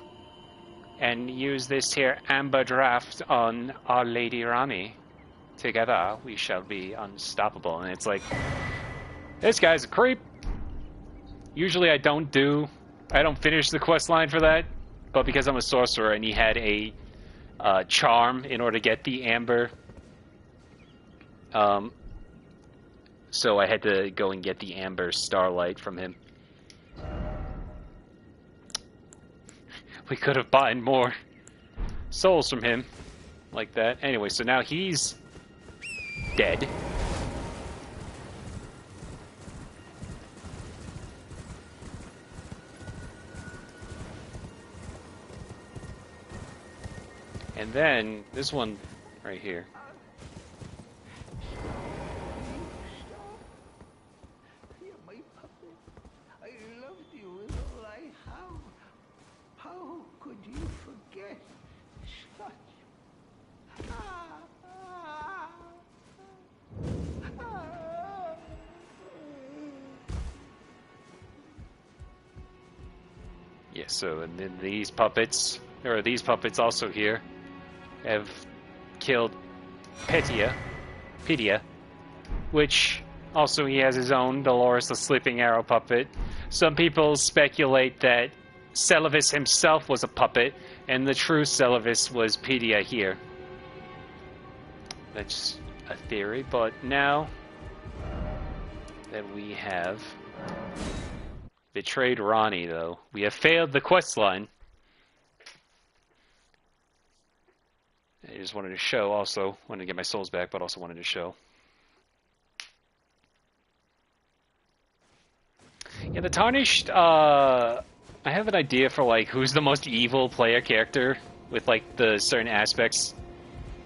And use this here amber draft on Our Lady Rani. Together, we shall be unstoppable. And it's like, this guy's a creep. Usually I don't finish the quest line for that, but because I'm a sorcerer and he had a charm in order to get the amber, so I had to go and get the amber starlight from him. We could have bought more souls from him like that. Anyway, so now he's dead. And then this one right here. so and then these puppets, or these puppets also here, have killed Pedia, which also he has his own, Dolores the Sleeping Arrow puppet. Some people speculate that Celavis himself was a puppet, and the true Celavis was Pedia here. That's a theory, but now that we have betrayed Ronnie, though, we have failed the quest line. I just wanted to show also, wanted to get my souls back, but also wanted to show. Yeah, the Tarnished, I have an idea for, like, who's the most evil player character with, like, the certain aspects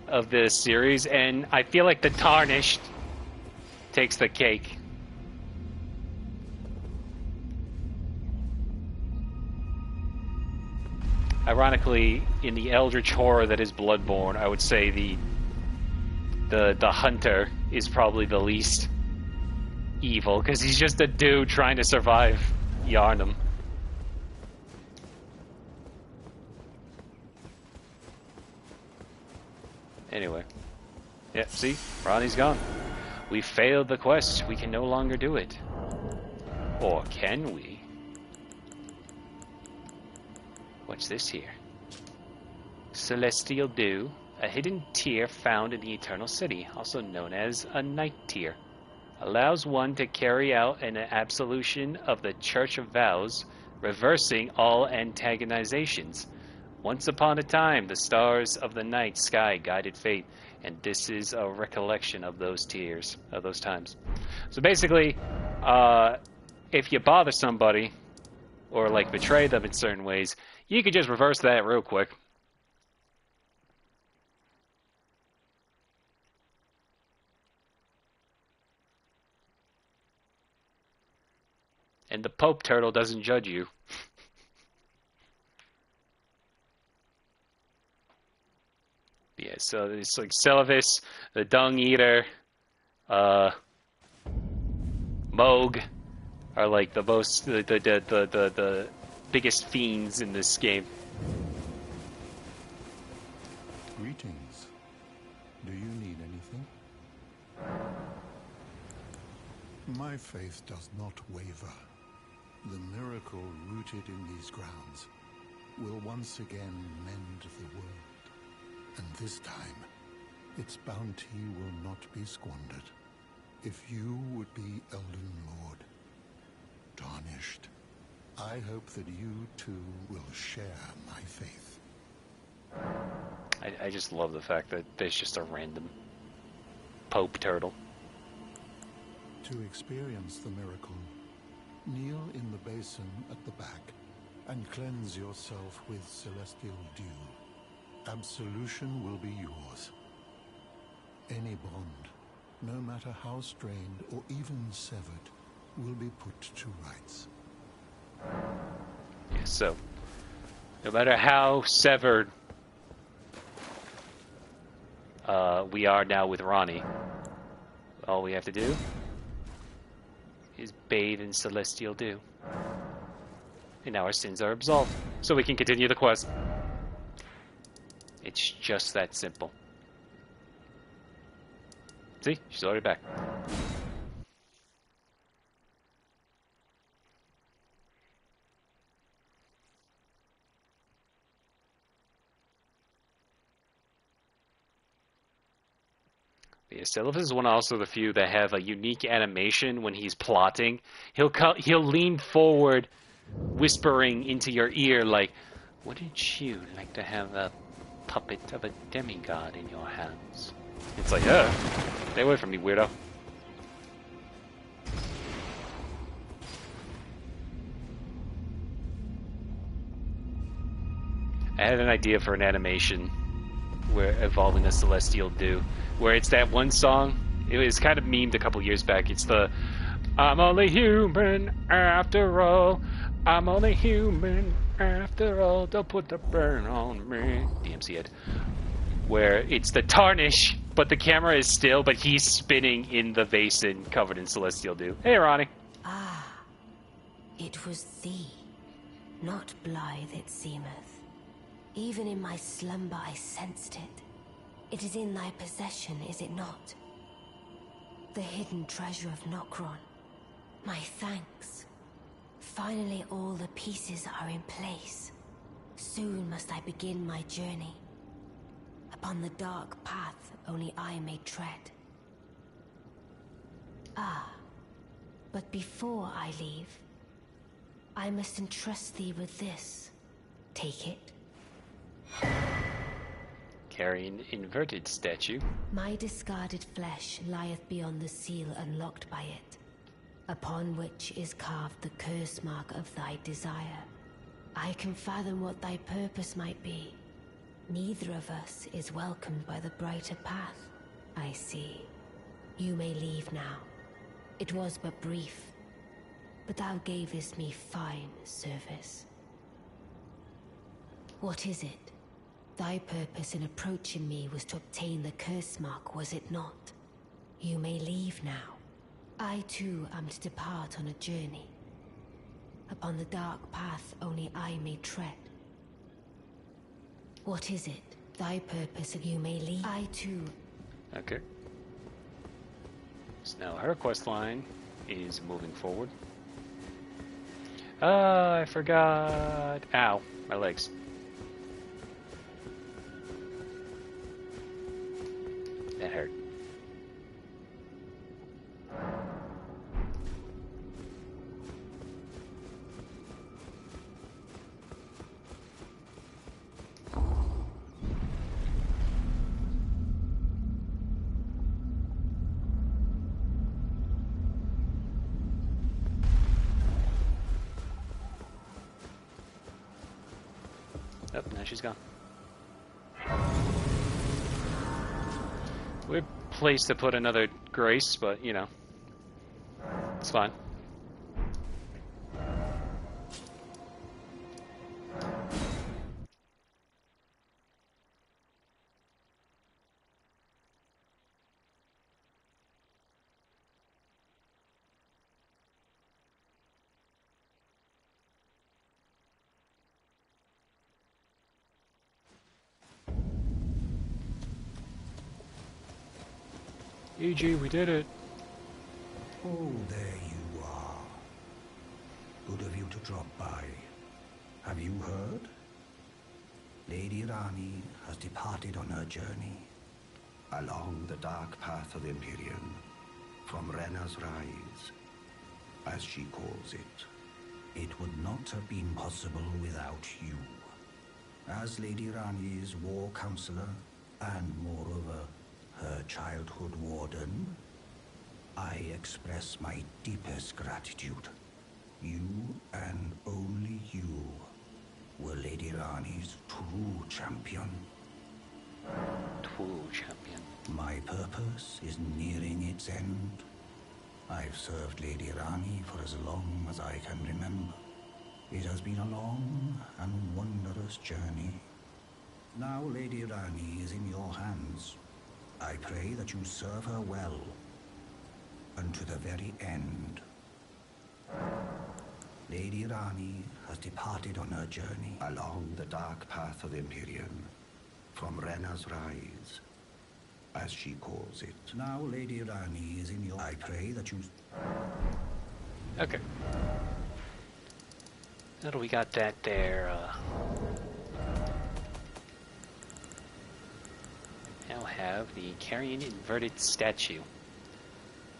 of this series, and I feel like the Tarnished takes the cake. Ironically, in the eldritch horror that is Bloodborne, I would say the Hunter is probably the least evil, because he's just a dude trying to survive Yharnam. Anyway. Yeah, see? Ronnie's gone. We failed the quest. We can no longer do it. Or can we? What's this here? Celestial Dew, a hidden tear found in the Eternal City, also known as a night tear. Allows one to carry out an absolution of the Church of Vows, reversing all antagonizations. Once upon a time, the stars of the night sky guided fate, and this is a recollection of those tears, of those times. So basically, if you bother somebody, or like betray them in certain ways, you could just reverse that real quick. And the Pope Turtle doesn't judge you. Yeah, so it's like Celavis, the Dung Eater, Moog are like the most the biggest fiends in this game. Greetings. Do you need anything? My faith does not waver. The miracle rooted in these grounds will once again mend the world. And this time, its bounty will not be squandered. If you would be Elden Lord, Tarnished, I hope that you too will share my faith. I just love the fact that there's just a random Pope Turtle. To experience the miracle, kneel in the basin at the back and cleanse yourself with celestial dew. Absolution will be yours. Any bond, no matter how strained or even severed, will be put to rights. Yeah, so, no matter how severed we are now with Ronnie, all we have to do is bathe in celestial dew. And now our sins are absolved, so we can continue the quest. It's just that simple. See? She's already back. Yeah, Celavis is one also the few that have a unique animation when he's plotting. He'll lean forward, whispering into your ear like, "Wouldn't you like to have a puppet of a demigod in your hands?" It's like, stay away from me, weirdo. I had an idea for an animation where involving the Celestial Dew, where it's that one song. It was kind of memed a couple years back. It's the "I'm only human after all. I'm only human after all. Don't put the burn on me." DMC it. Where it's the Tarnish, but the camera is still, but he's spinning in the basin covered in Celestial Dew. Hey, Ronnie. Ah, it was thee. Not blithe it seemeth. Even in my slumber I sensed it. It is in thy possession, is it not? The hidden treasure of Nokron. My thanks. Finally all the pieces are in place. Soon must I begin my journey. Upon the dark path only I may tread. Ah, but before I leave, I must entrust thee with this. Take it. Carrying inverted statue. My discarded flesh lieth beyond the seal unlocked by it, upon which is carved the curse mark of thy desire. I can fathom what thy purpose might be. Neither of us is welcomed by the brighter path, I see. You may leave now. It was but brief, but thou gavest me fine service. What is it? Thy purpose in approaching me was to obtain the curse mark, was it not? You may leave now. I too am to depart on a journey. Upon the dark path only I may tread. What is it? Thy purpose you may leave. I too. Okay. So now her quest line is moving forward. Ah, I forgot. Ow, my legs. That hurt. Oh, now she's gone. Weird place to put another Grace, but you know, it's fine. EG, we did it. Oh, there you are. Good of you to drop by. Have you heard? Lady Rani has departed on her journey along the dark path of Imperium, from Rena's Rise, as she calls it. It would not have been possible without you. As Lady Rani's war counselor, and moreover, her childhood warden, I express my deepest gratitude. You and only you were Lady Rani's true champion. True champion. My purpose is nearing its end. I've served Lady Rani for as long as I can remember. It has been a long and wondrous journey. Now Lady Rani is in your hands. I pray that you serve her well, unto the very end. Lady Rani has departed on her journey along the dark path of Imperium, from Rena's Rise, as she calls it. Now Lady Rani is in your... I pray that you... Okay. Now that we got that there, now have the carrying inverted statue.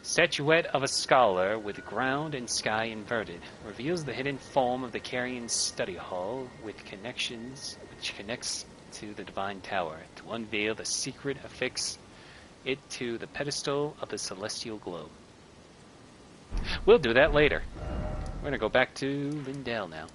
Statuette of a scholar with ground and sky inverted reveals the hidden form of the carrion study hall which connects to the divine tower to unveil the secret affix it to the pedestal of the celestial globe. We'll do that later. We're gonna go back to Lindell now.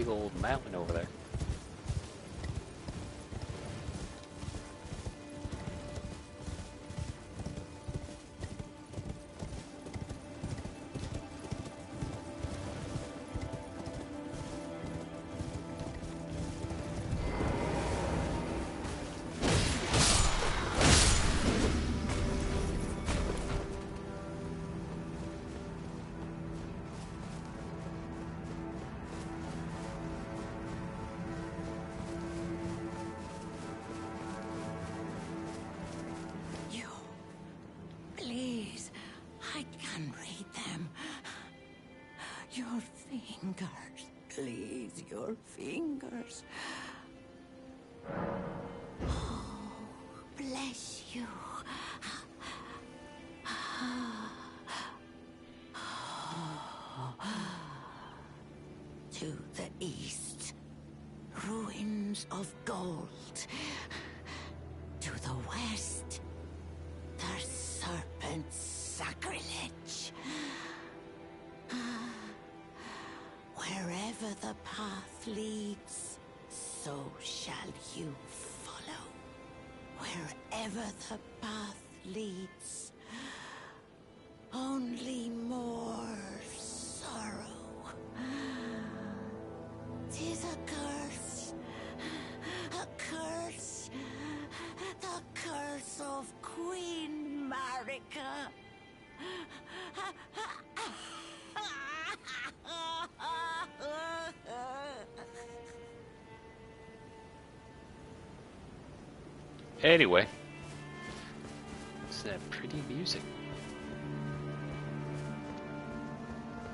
big old mountain over there. Please, I can read them. Your fingers, please, your fingers. Oh, bless you. To the east, ruins of gold. To the west, the serpent's sacrilege. Wherever the path leads, so shall you follow. Wherever the path leads, only more sorrow. 'Tis a curse. A curse. The curse of Queen Marika. Anyway, it's that pretty music.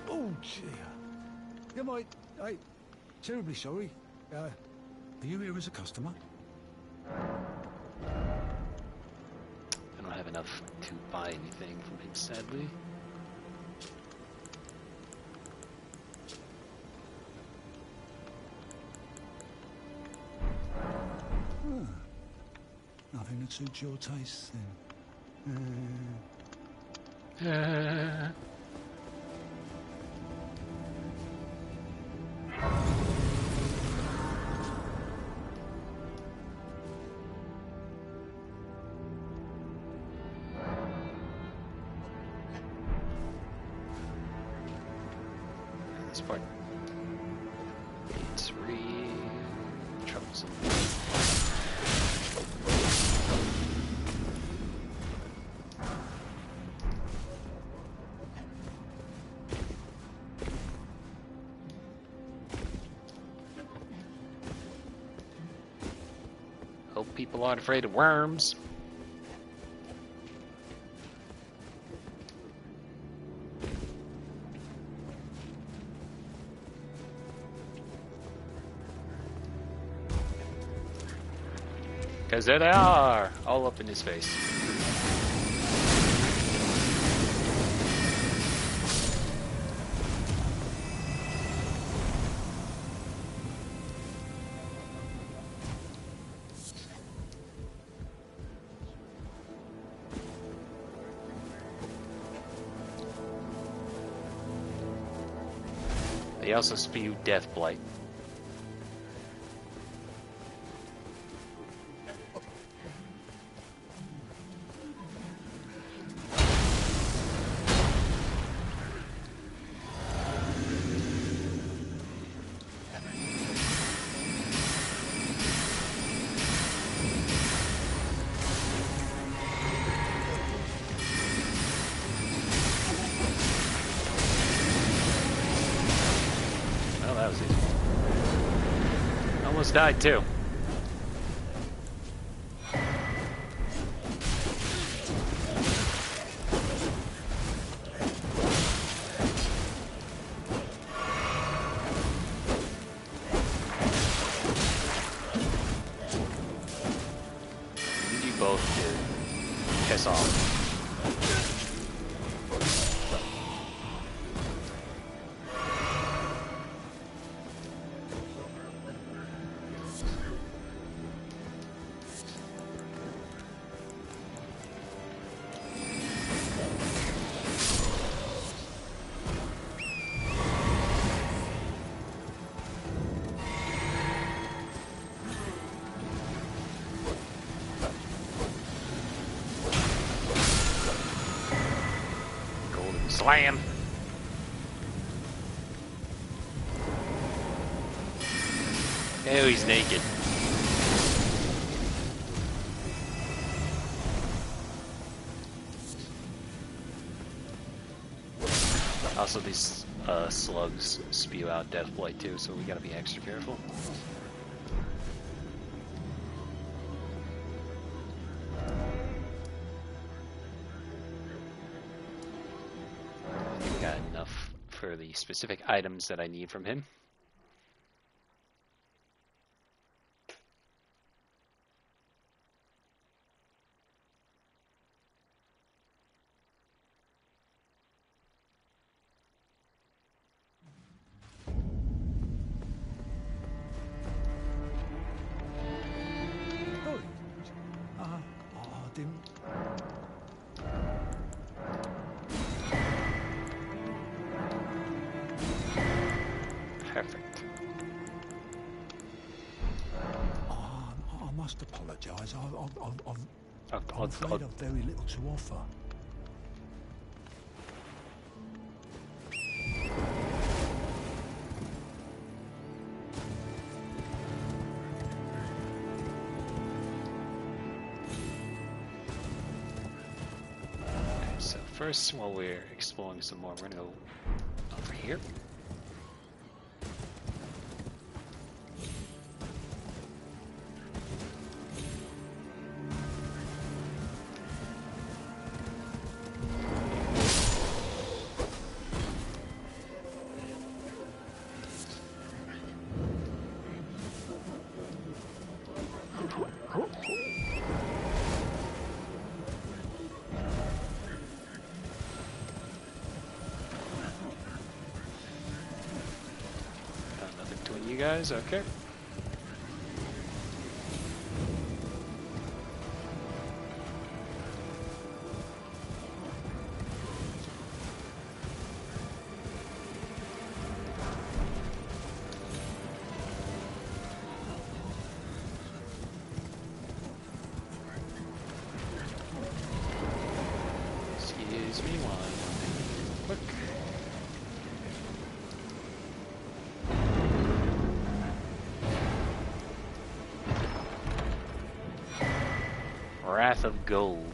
Oh, dear. Yeah, I'm terribly sorry. Are you here as a customer? I don't have enough to buy anything from him, sadly. Nothing that suits your taste, then. This part. It's real troublesome. Hope people aren't afraid of worms. Because there they are, all up in his face. They also spew death blight. Almost died too. You both did. Piss off. Slam! Oh, he's naked. Also, these slugs spew out death blight too, so we gotta be extra careful. I think we got enough for the specific items that I need from him. I didn't. Perfect. I must apologise. I'm I'll afraid I've very little to offer. So first, while we're exploring some more, we're gonna go over here. Nothing between you guys, okay. Excuse me one quick. Wrath of Gold.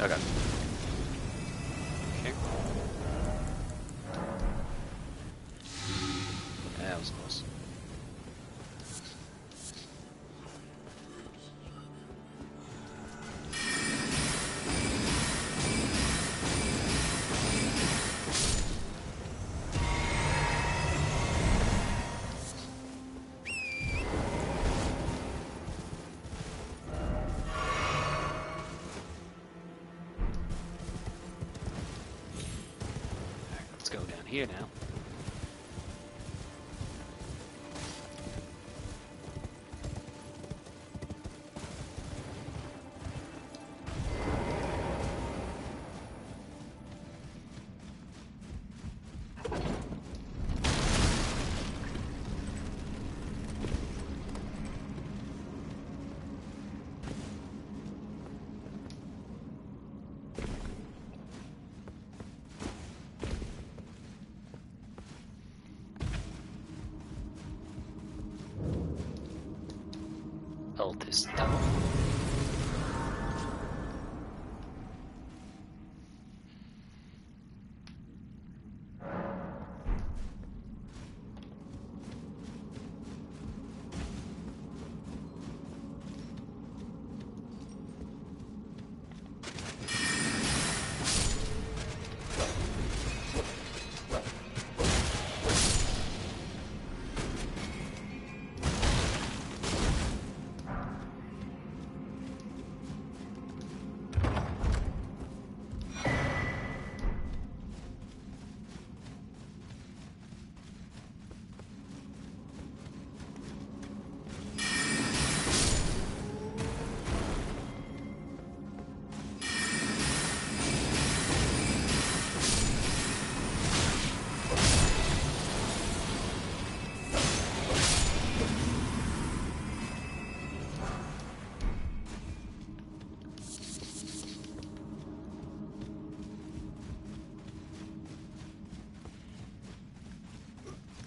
Okay. Okay. That was close. Let's go down here now. Cultist tunnel.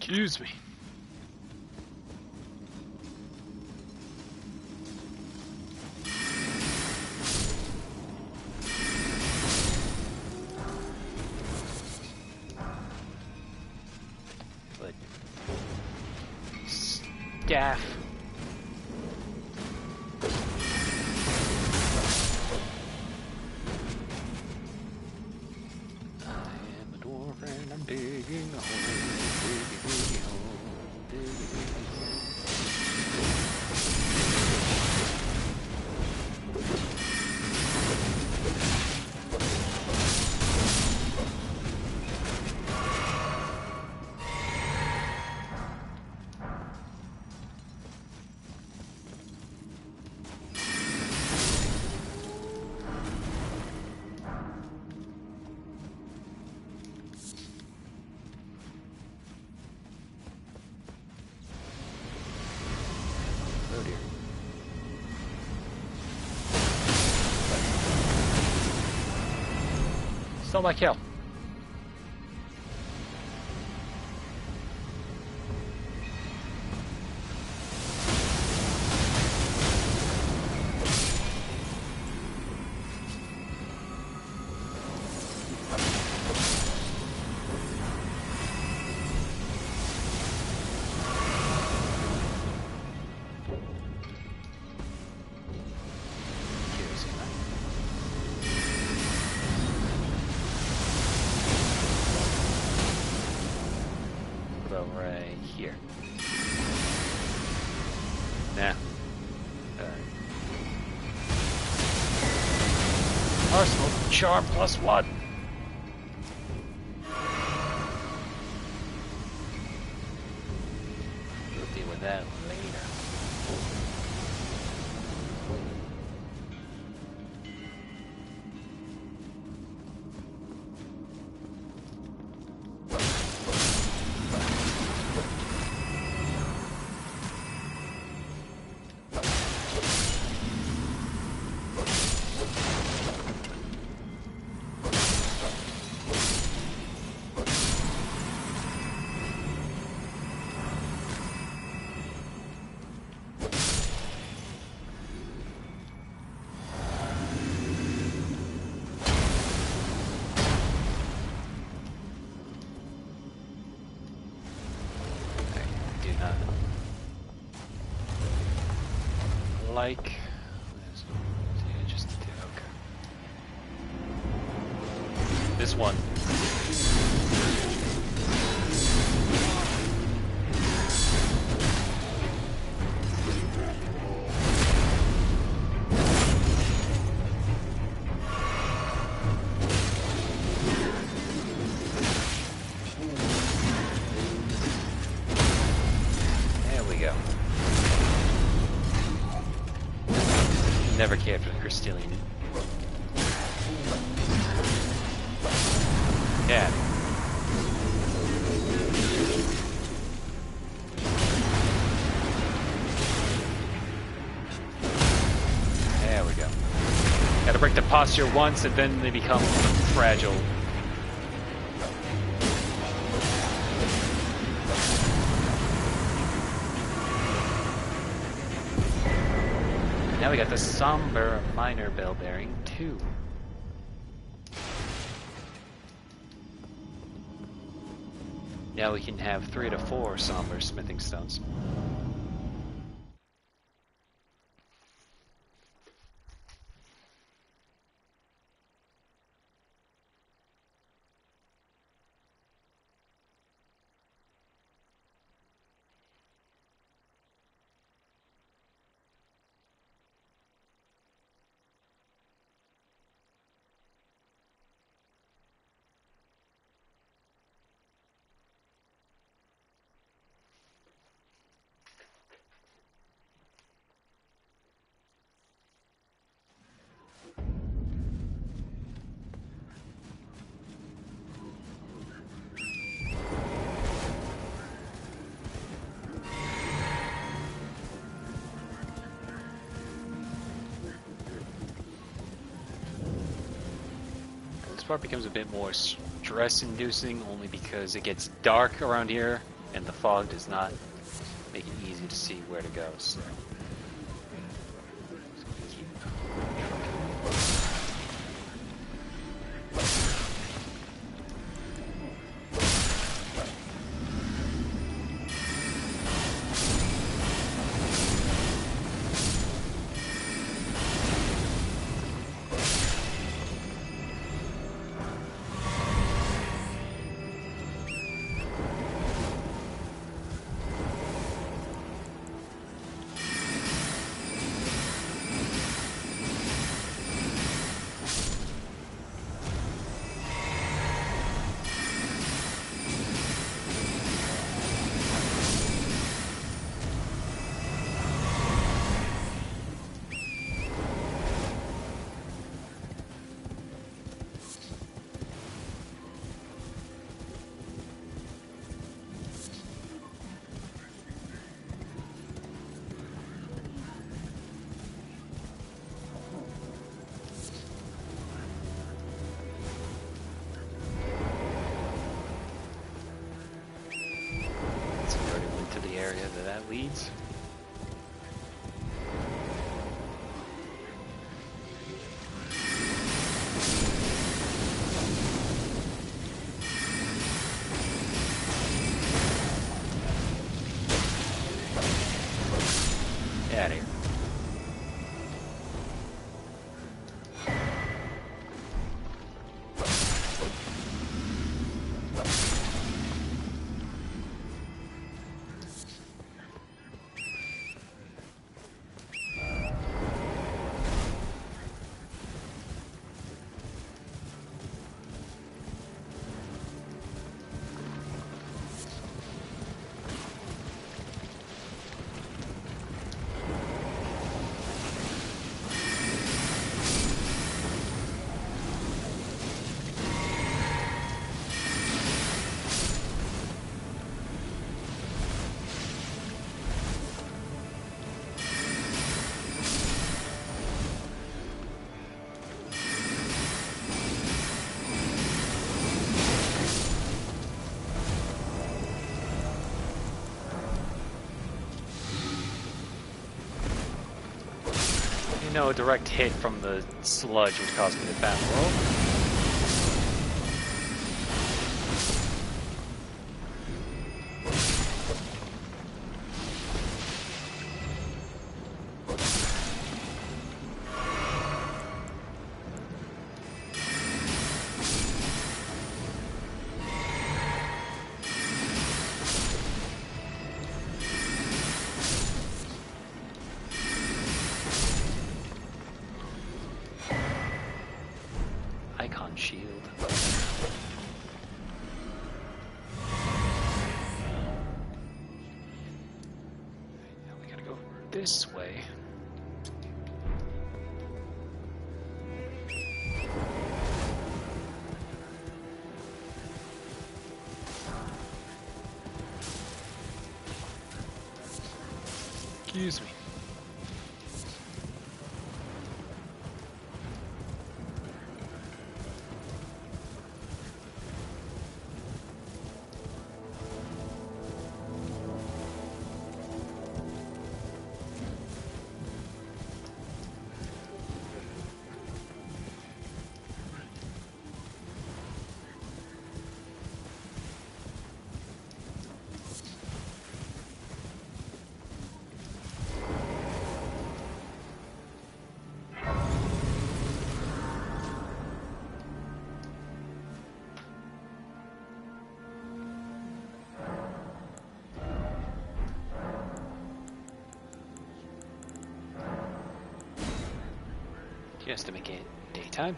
Excuse me. But staff. I am a dwarf and I'm digging a hole, digging a hole, digging a hole. Oh dear. Still my kill. What about right here? Nah. Alright. Arsenal charm +1. We'll deal with that later. Like just okay. This one. There we go. Never cared for the Crystalline. Yeah. There we go. Gotta break the posture once and then they become fragile. Now we got the Somber Minor Bell Bearing 2. Now we can have 3 to 4 Somber Smithing Stones. Part becomes a bit more stress-inducing only because it gets dark around here and the fog does not make it easy to see where to go. So keep trucking. Area that leads. Get out of here. A direct hit from the sludge would cause me to bat roll. Shield. Now we gotta go this way. Excuse me. Just to make it daytime.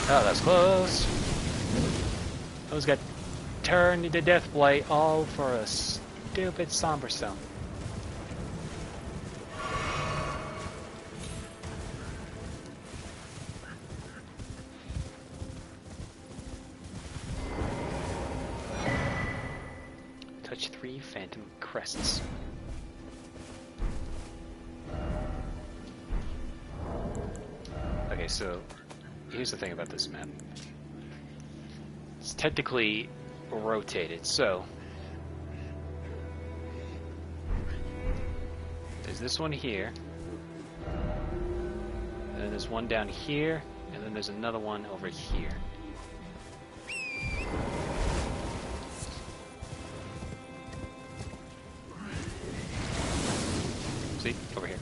Oh, that's close. That was good. turn into Deathblight, all for a stupid Somber Stone. Touch 3 Phantom Crests. Okay, so here's the thing about this map. It's technically rotated, so there's this one here, and then there's one down here, and then there's another one over here. See? Over here.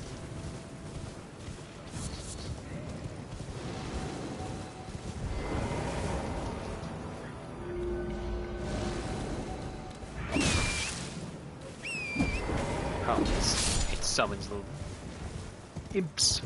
Oh, it summons little imps.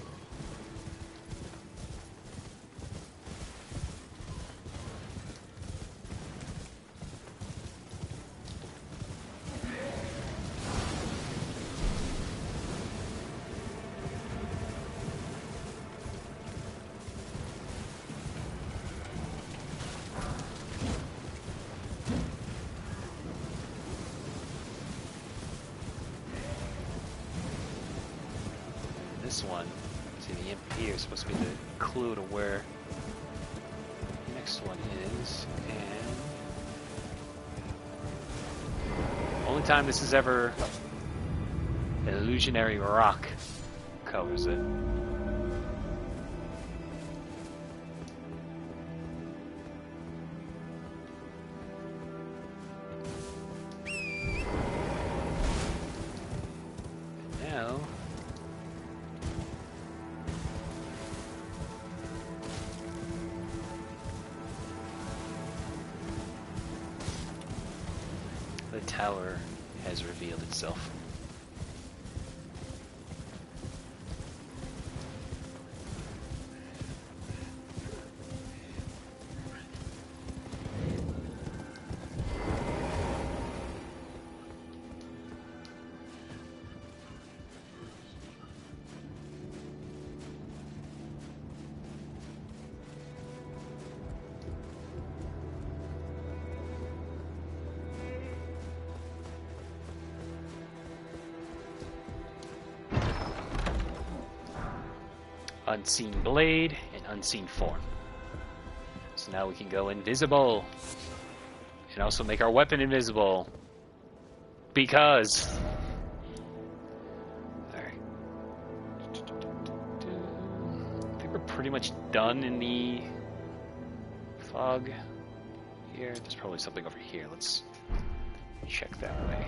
This one, see the imp here is supposed to be the clue to where the next one is, and only time this is ever an illusionary rock covers it. Now the tower has revealed itself. Unseen blade and unseen form. So now we can go invisible and also make our weapon invisible because alright. I think we're pretty much done in the fog here. There's probably something over here. Let's check that way.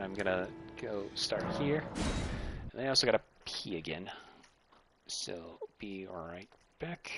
I'm gonna go start here. And I also gotta pee again. So be right back.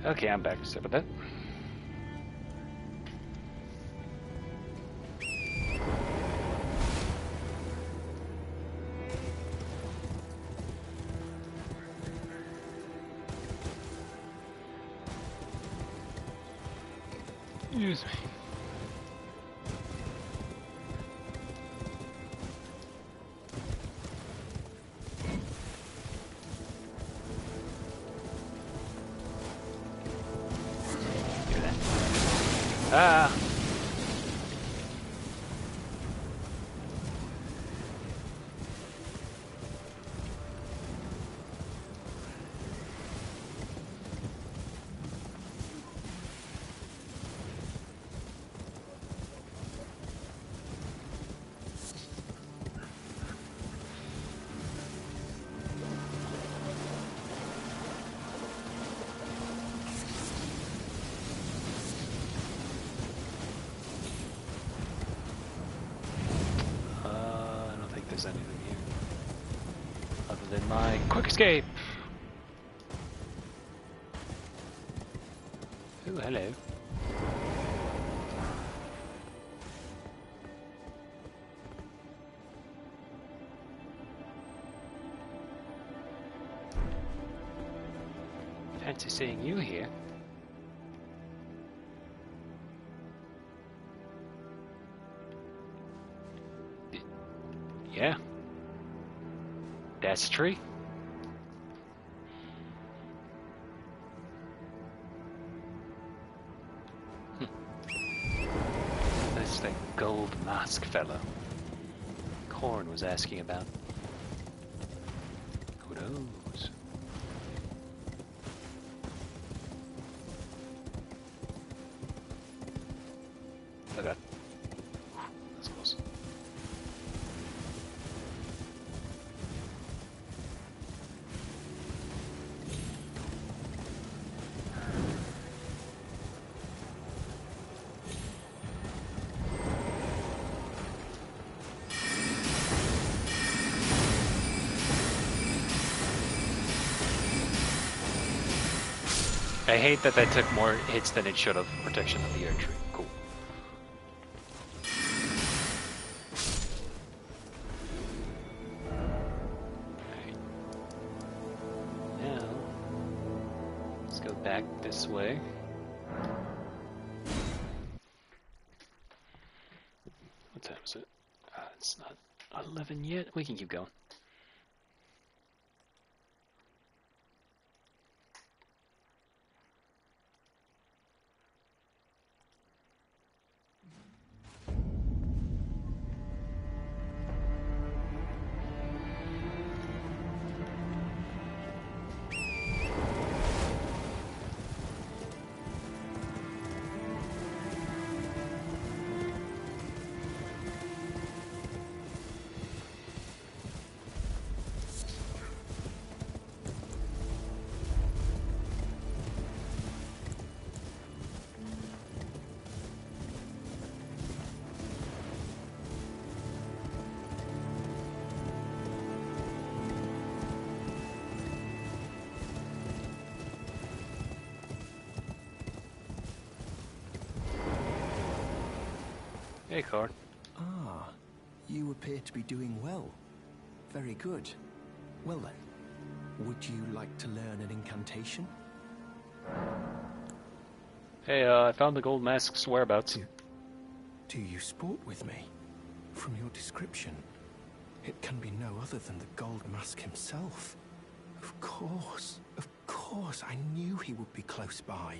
Okay, I'm back. Sorry about that. Excuse me. Hear that? Ah! I don't think there's anything here. Other than my quick escape! Oh, hello. Fancy seeing you here. Yeah. That's a tree. That's the gold mask fellow Korn was asking about. Who knows? Okay. That's close. I hate that that took more hits than it should have. Protection of the air tree. Cool. Alright. Now, let's go back this way. What time is it? It's not 11 yet. We can keep going. Hey, Card. Ah, you appear to be doing well. Very good. Well then, would you like to learn an incantation? Hey, I found the gold mask's whereabouts. Do you sport with me? From your description, it can be no other than the gold mask himself. Of course, I knew he would be close by.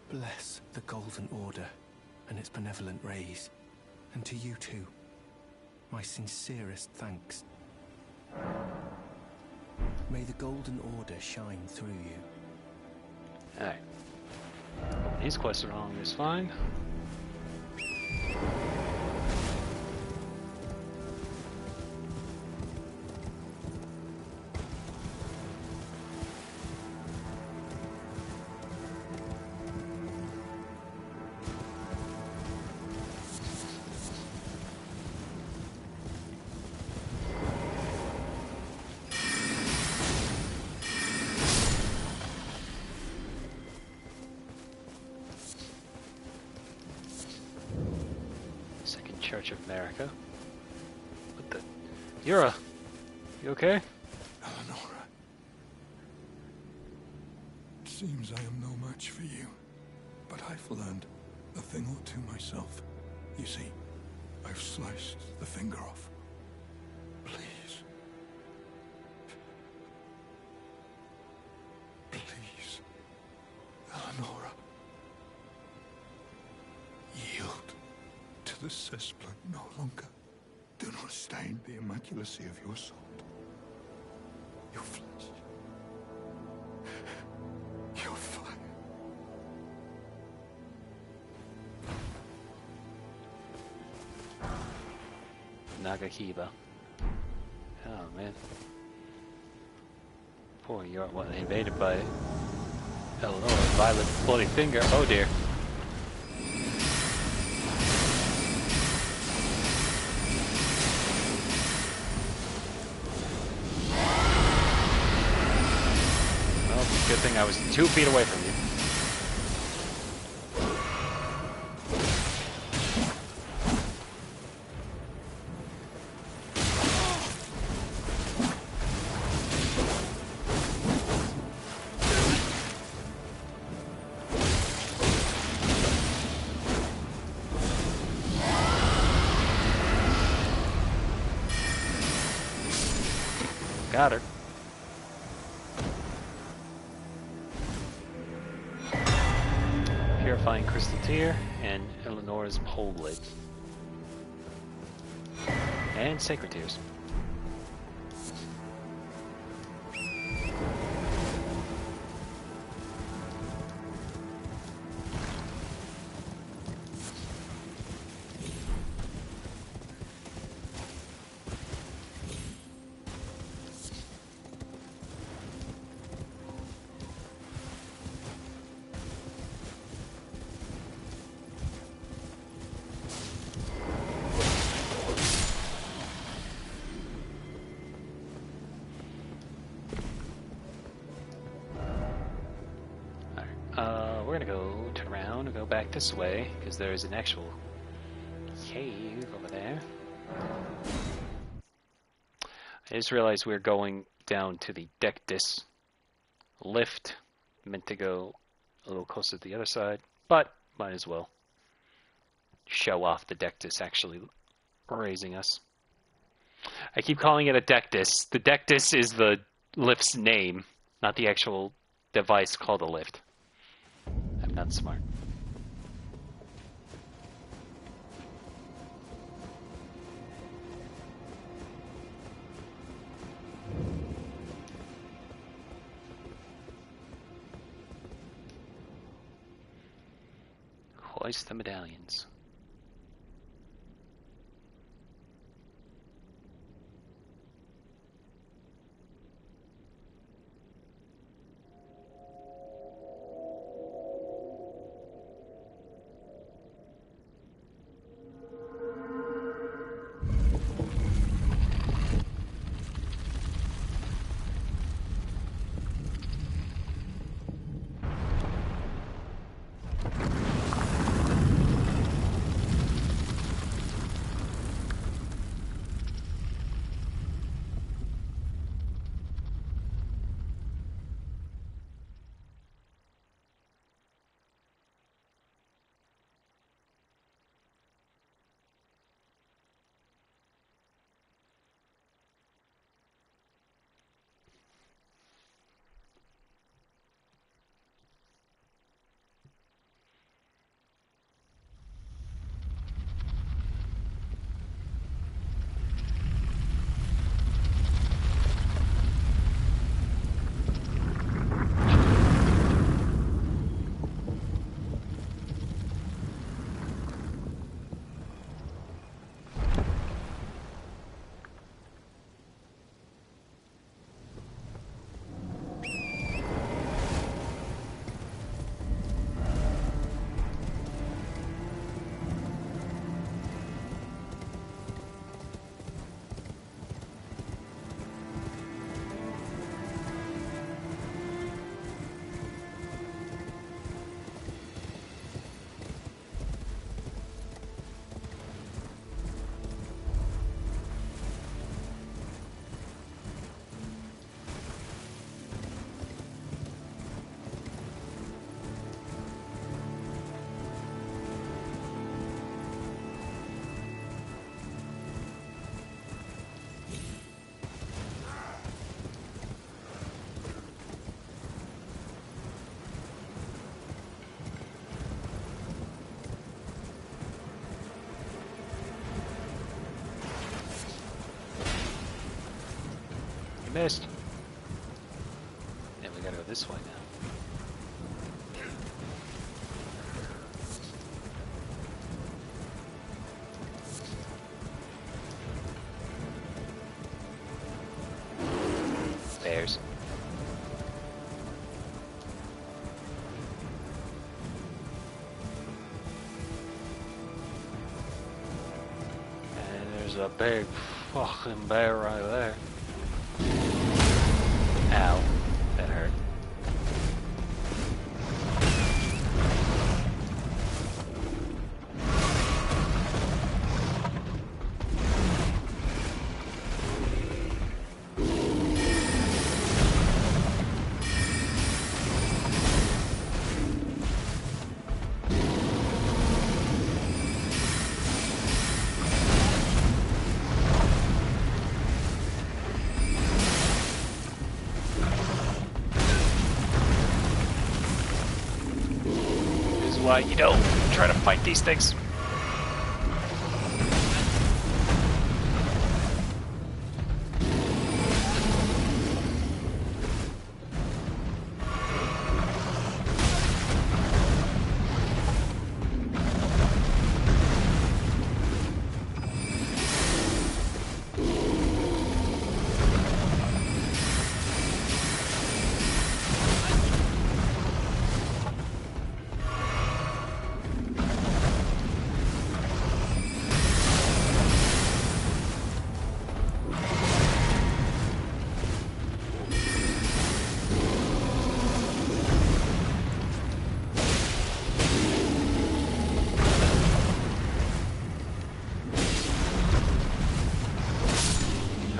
Bless the Golden Order and its benevolent rays. And to you too, my sincerest thanks. May the Golden Order shine through you. Alright. His quest along is fine. Church of America. What the? Yura! You okay? Eleonora. It seems I am no match for you, but I've learned a thing or two myself. You see, I've sliced the finger off. Please. Please, Eleonora. Yield to the cesspool no longer. Do not stain the immaculacy of your soul. Your flesh. Your fire. Nagakiba. Oh man. Poor York was invaded by Eleanor. Violet bloody finger. Oh dear. Well, good thing I was 2 feet away from you. Got her. Purifying crystal tear and Eleanor's pole lid. And sacred tears. We're gonna go turn around and go back this way, because there is an actual cave over there. I just realized we're going down to the Dectus lift. Meant to go a little closer to the other side, but might as well show off the Dectus actually raising us. I keep calling it a Dectus. The Dectus is the lift's name, not the actual device called a lift. I'm not smart. Hoist the medallions. pissed. And we gotta go this way now. Bears. And there's a big fucking bear right there. Ow. That hurt. Why you don't try to fight these things.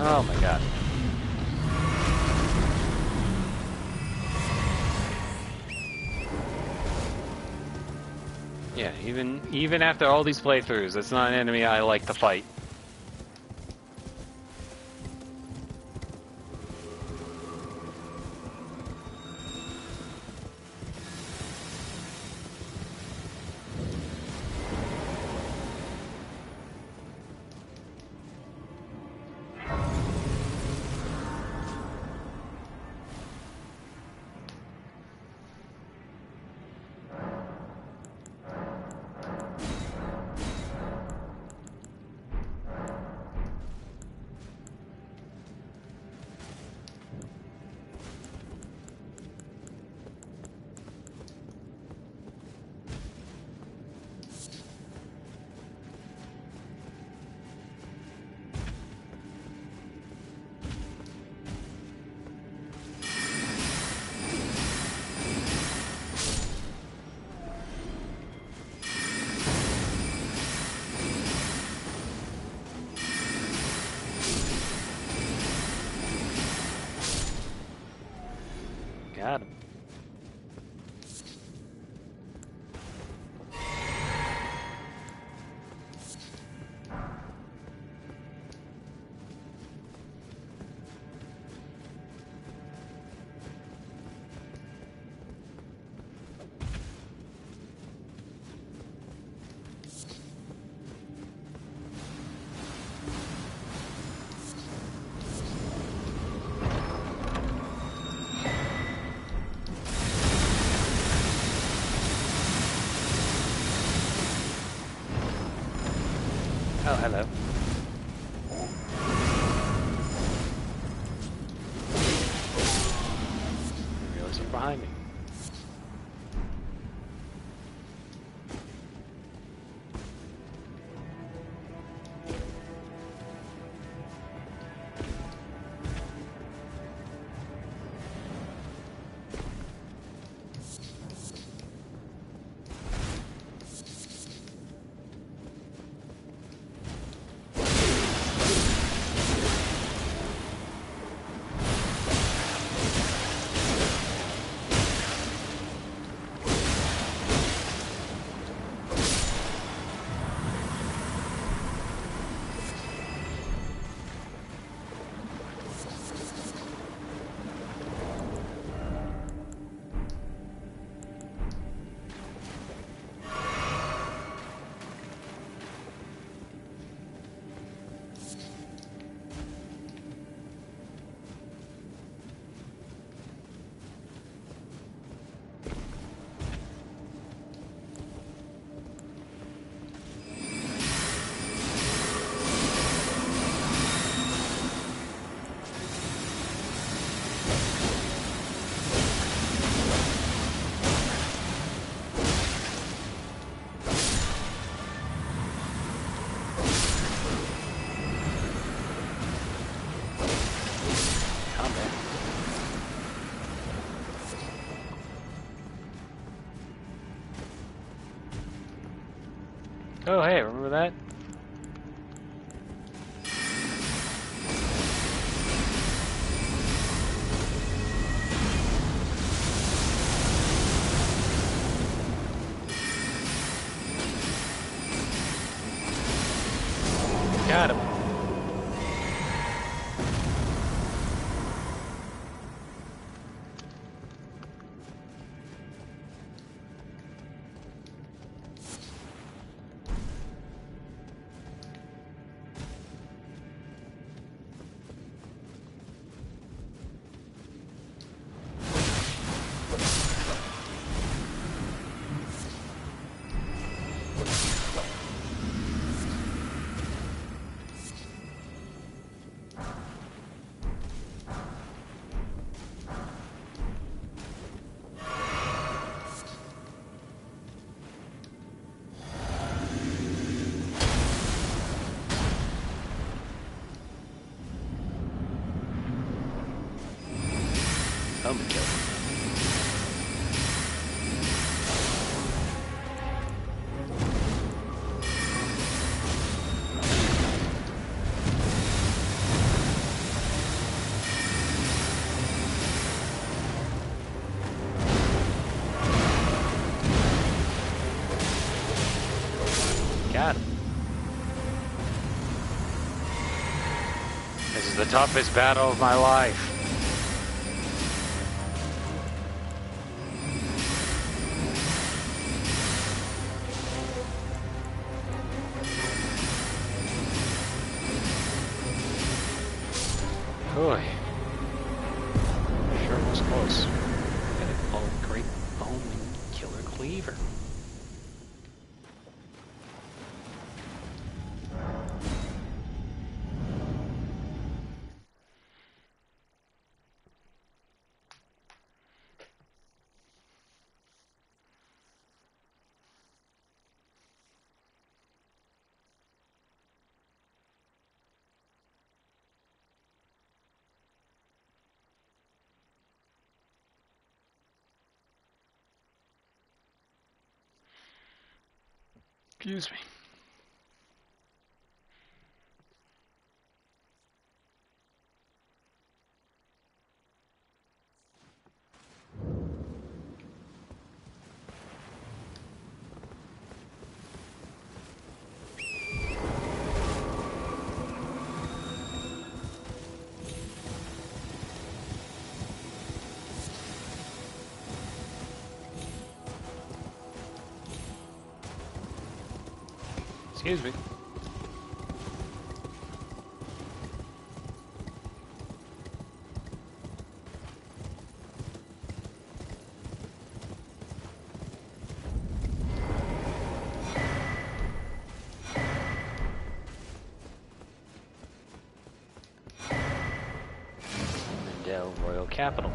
Oh my god. Yeah, even after all these playthroughs, that's not an enemy I like to fight. Got him. Oh, hello. I realize you're behind me. Oh, hey, remember that? Got him. Oh my god. Got him. This is the toughest battle of my life. Boy. Sure was close. Got an all great bone killer cleaver. Excuse me. Excuse me. Mendel Royal Capital.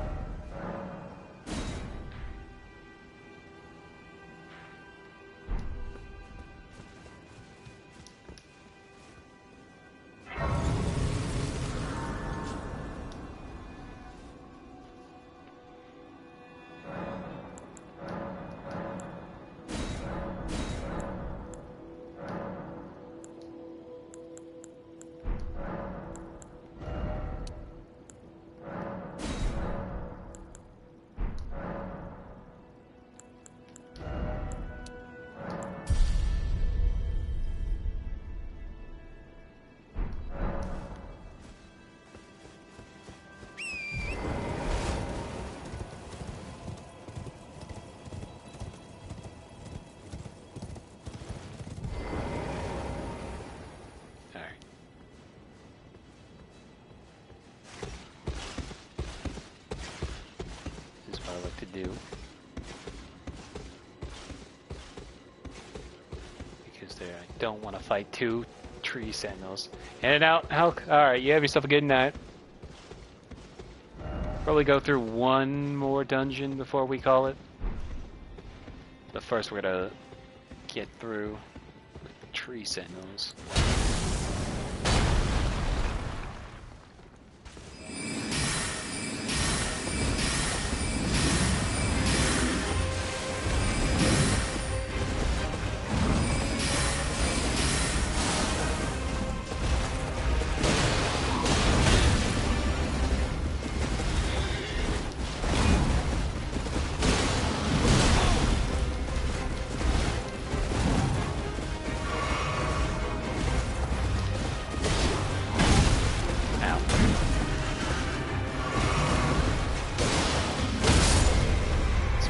Do because there I don't want to fight two tree sentinels. In and out, Hulk. Alright, you have yourself a good night. Probably go through one more dungeon before we call it. But first we're gonna get through the tree sentinels.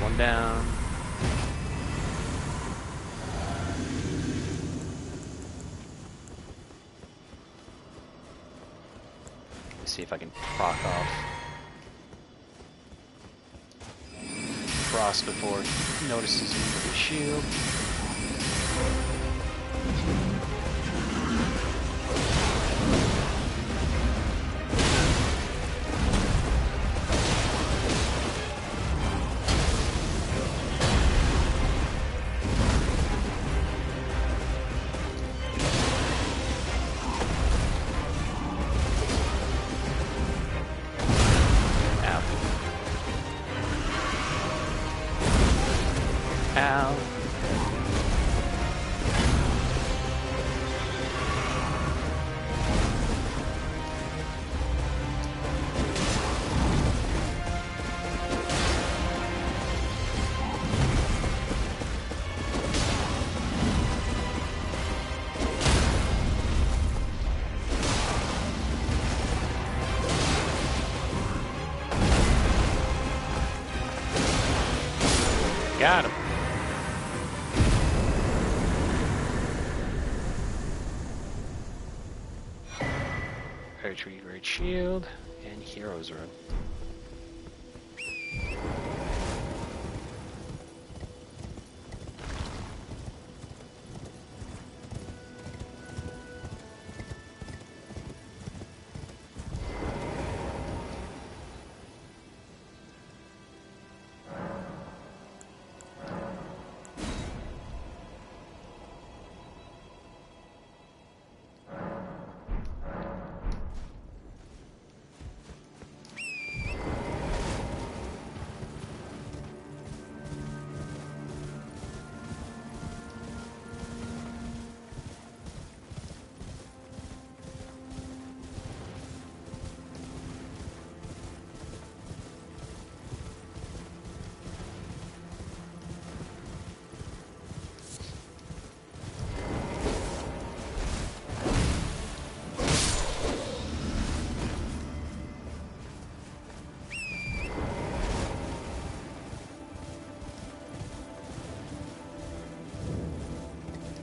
one down. Let's see if I can proc off Frost before it notices me with the shield. Ow. Got him. Retreat, Great Shield, and Hero's Rune.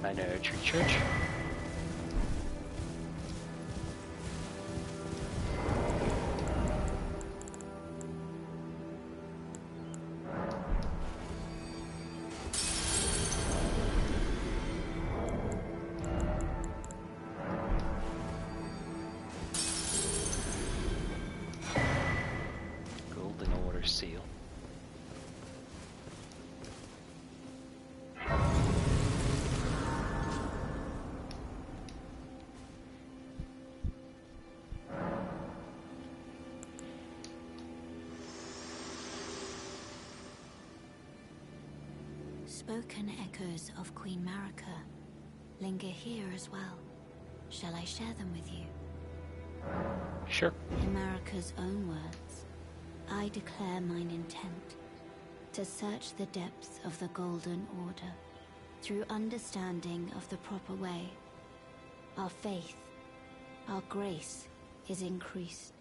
Minor Tree Church. Golden Order Seal. Spoken echoes of Queen Marika linger here as well. Shall I share them with you? Sure. In Marika's own words, I declare mine intent to search the depths of the Golden Order through understanding of the proper way. Our faith, our grace is increased.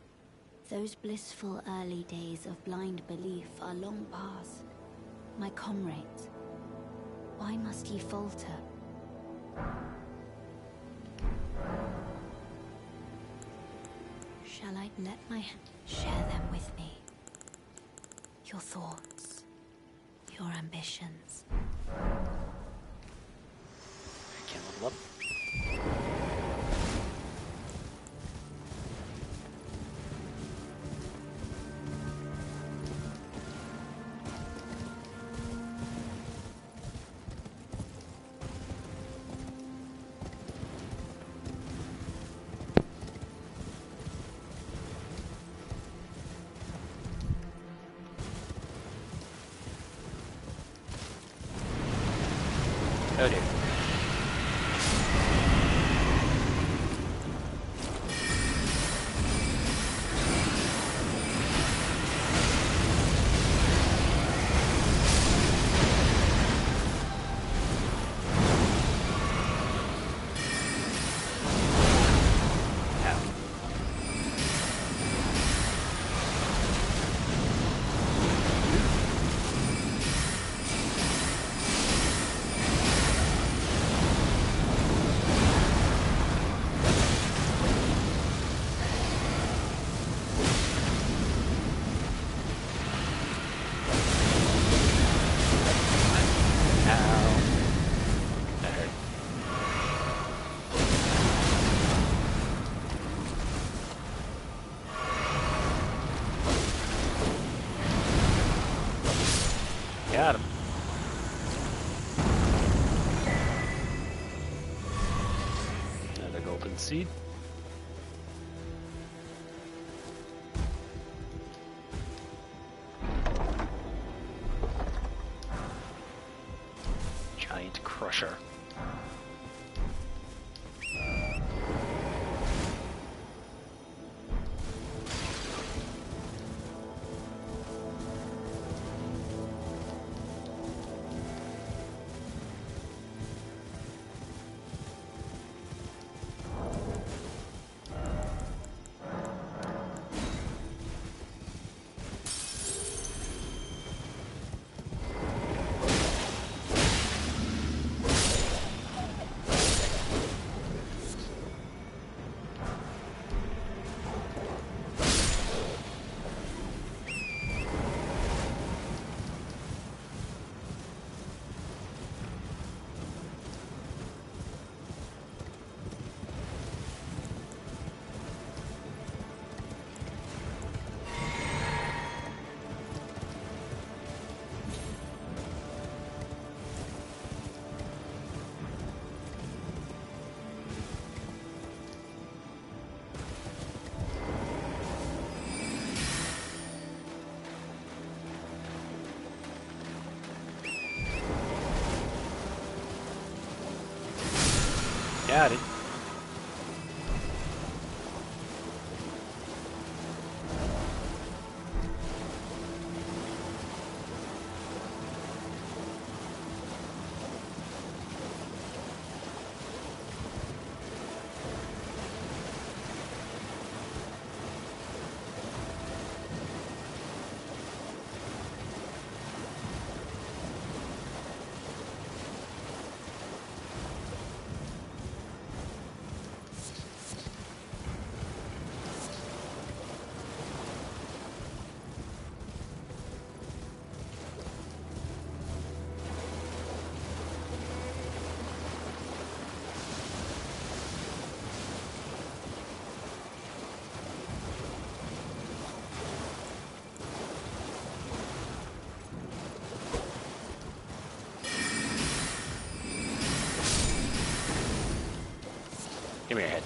Those blissful early days of blind belief are long past. My comrades, why must ye falter? Shall I let my share them with me? Your thoughts, your ambitions. I can't level up. Oh dear. Got him. Another golden seed. Giant crusher. Got it. Give me your head.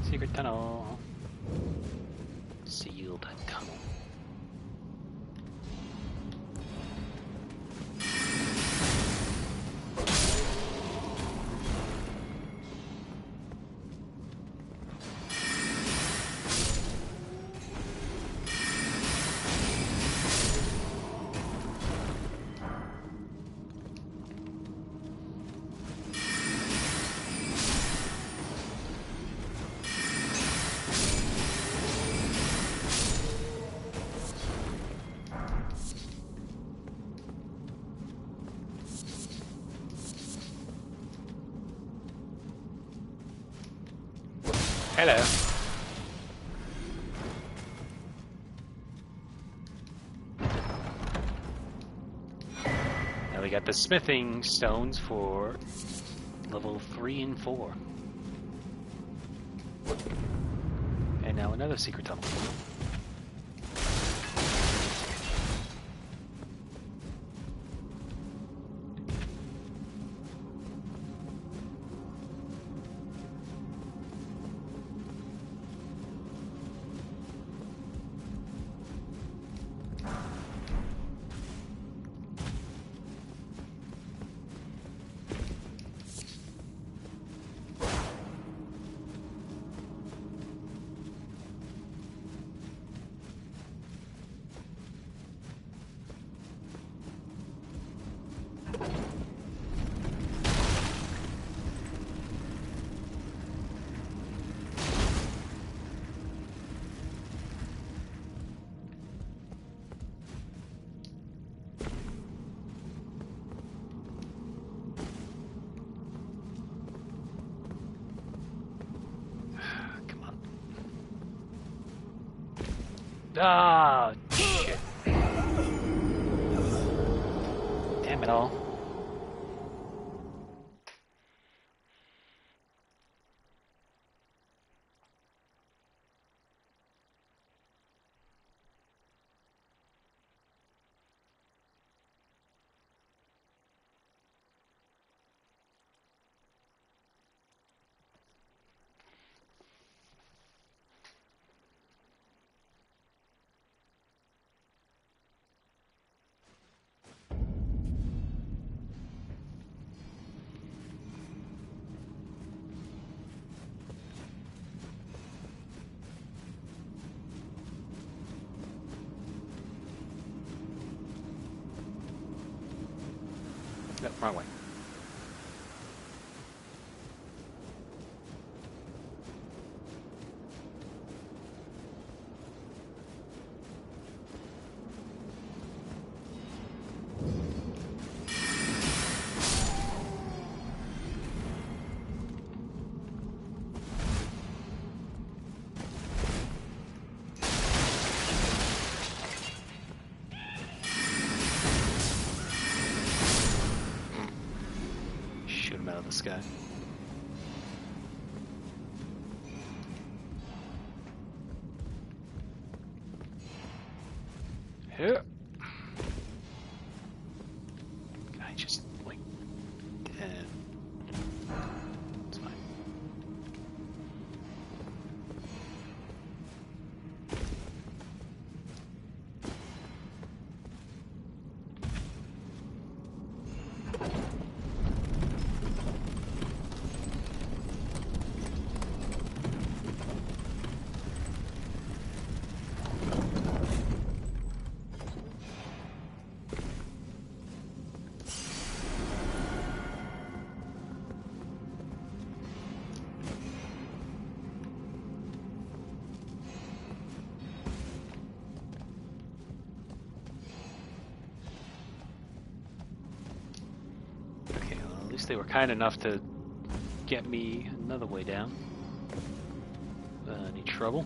Secret tunnel. Sealed tunnel. Hello. Now we got the smithing stones for level 3 and 4. And now another secret tunnel. Ah, shit. Damn it all. No, wrong way. Shoot him out of the sky. Here. Can I just, like, it's fine. Okay, well, at least they were kind enough to get me another way down. Any trouble?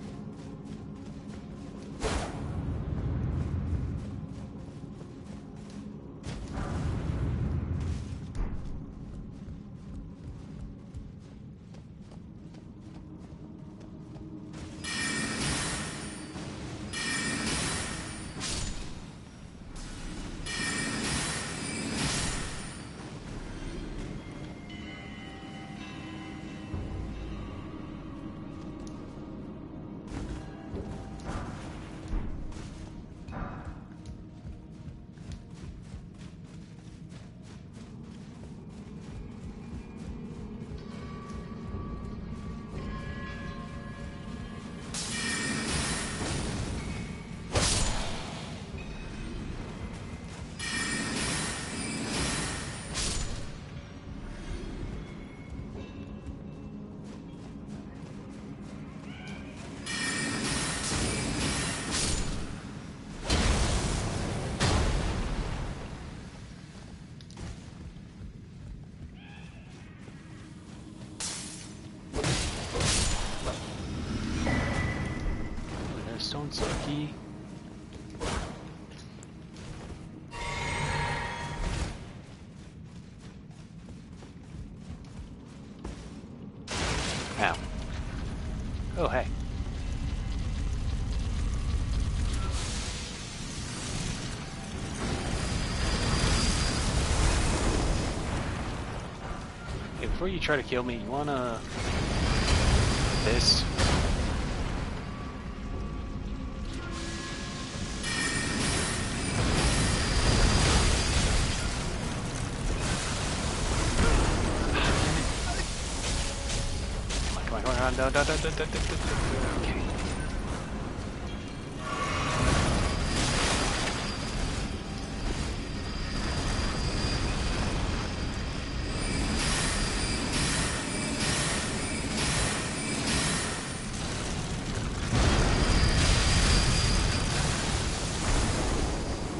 Stone Sucky. Ow. Oh, hey. Hey, before you try to kill me, you wanna... this? No. Okay.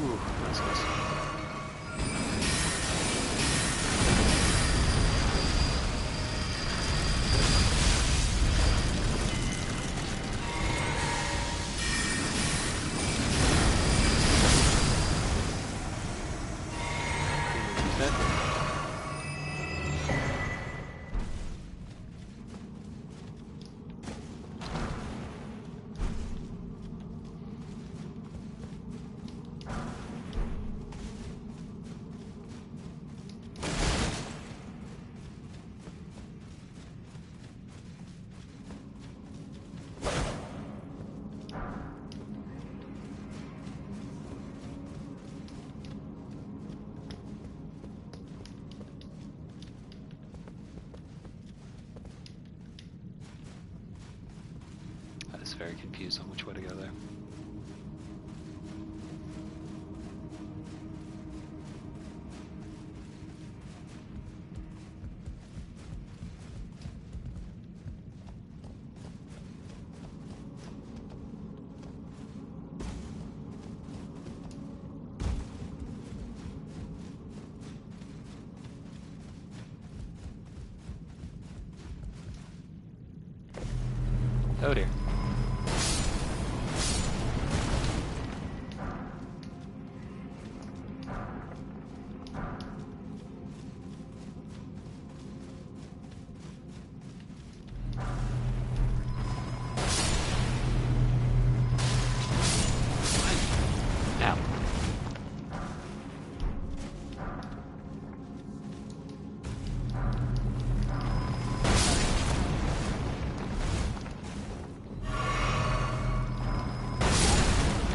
Ooh, that's close. was very confused on which way to go there. Oh dear. Ow.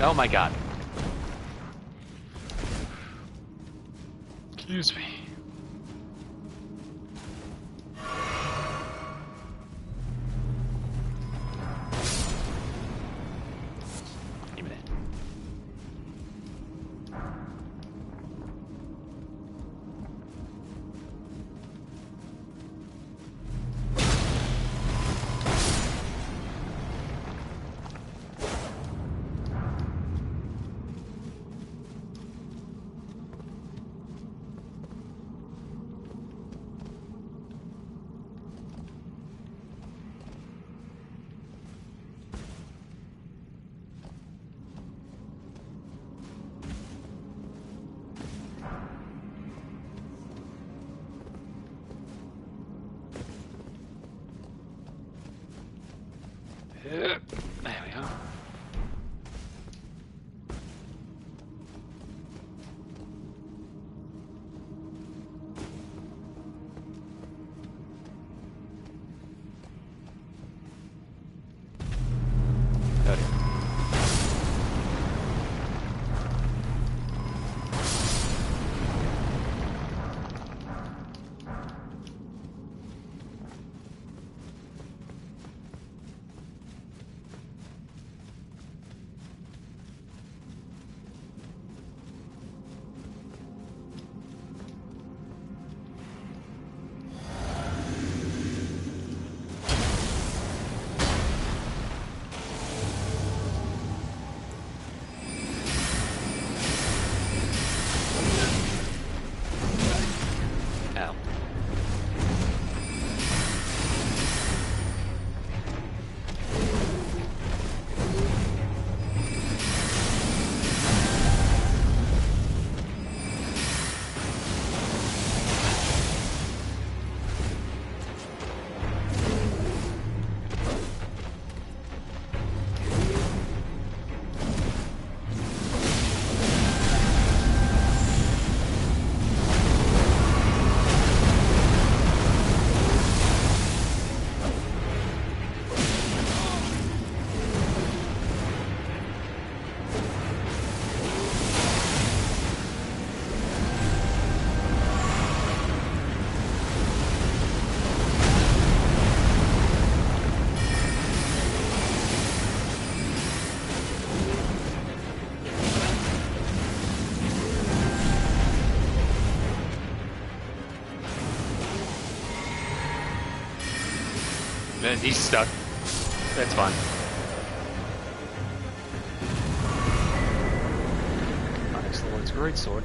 Oh my god. Excuse me. Give me that. There we go. Oh dear. Ow. He's stuck. That's fine. Onyx Lord's great sword.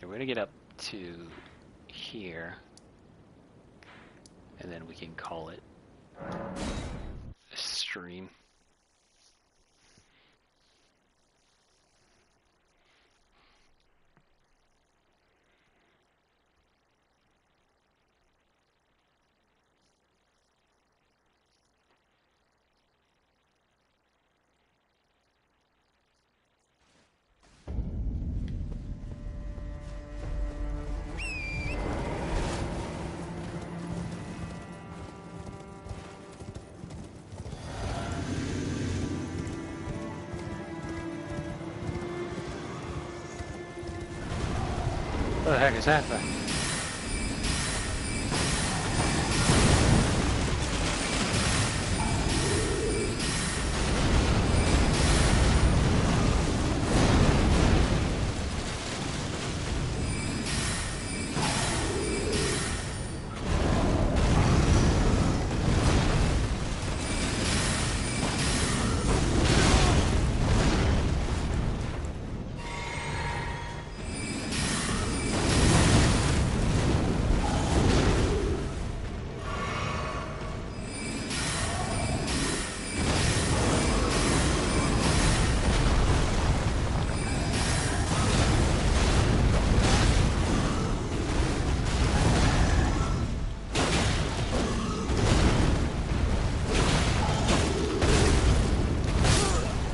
Yeah, we're gonna get up to here, and then we can call it a stream. What the heck is happening?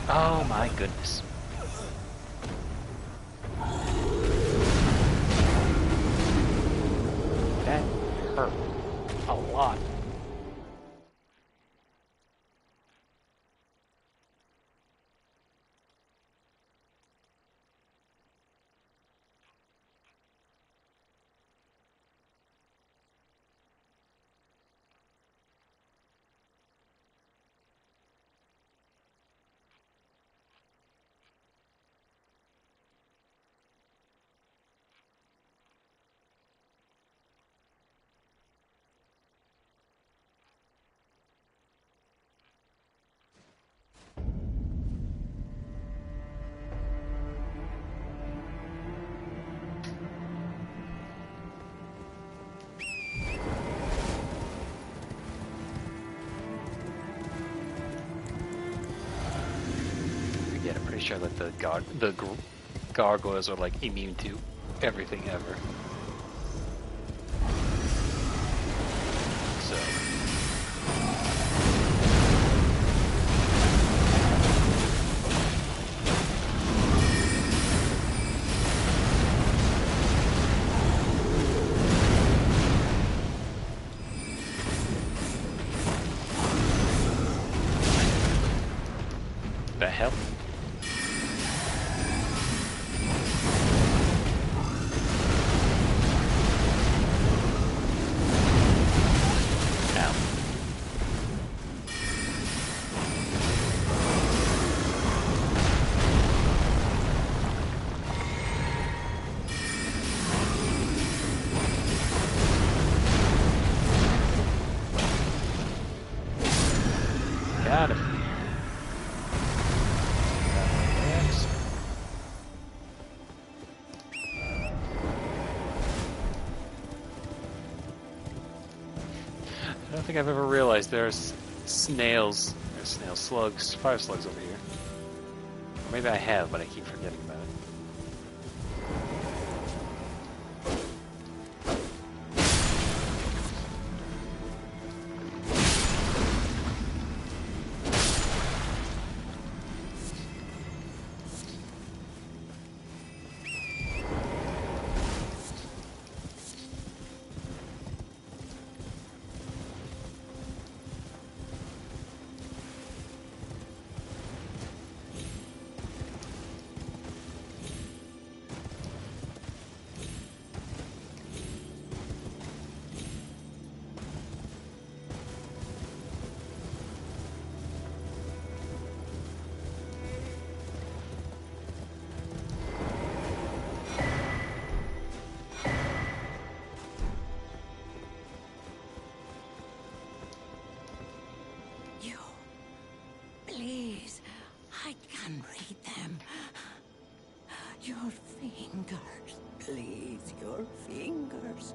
Oh my goodness. That hurt a lot. I'm pretty sure that the gargoyles are like immune to everything ever. So. The hell? Got him. I don't think I've ever realized there's snails, slugs, fire slugs over here. Or maybe I have, but I keep forgetting about it. Please, I can read them. Your fingers, please, your fingers.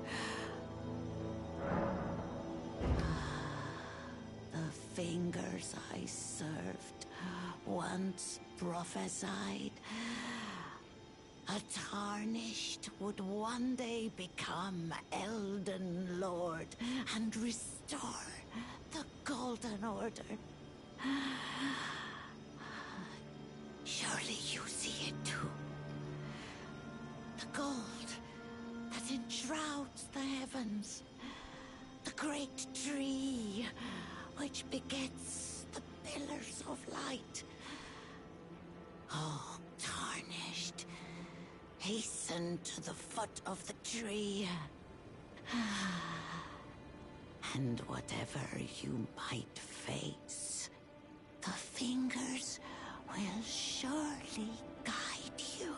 The fingers I served once prophesied. A tarnished would one day become Elden Lord and restore the Golden Order. Surely you see it too. The gold that enshrouds the heavens. The great tree which begets the pillars of light. Oh, tarnished, Hasten to the foot of the tree. And whatever you might face, the fingers will surely guide you.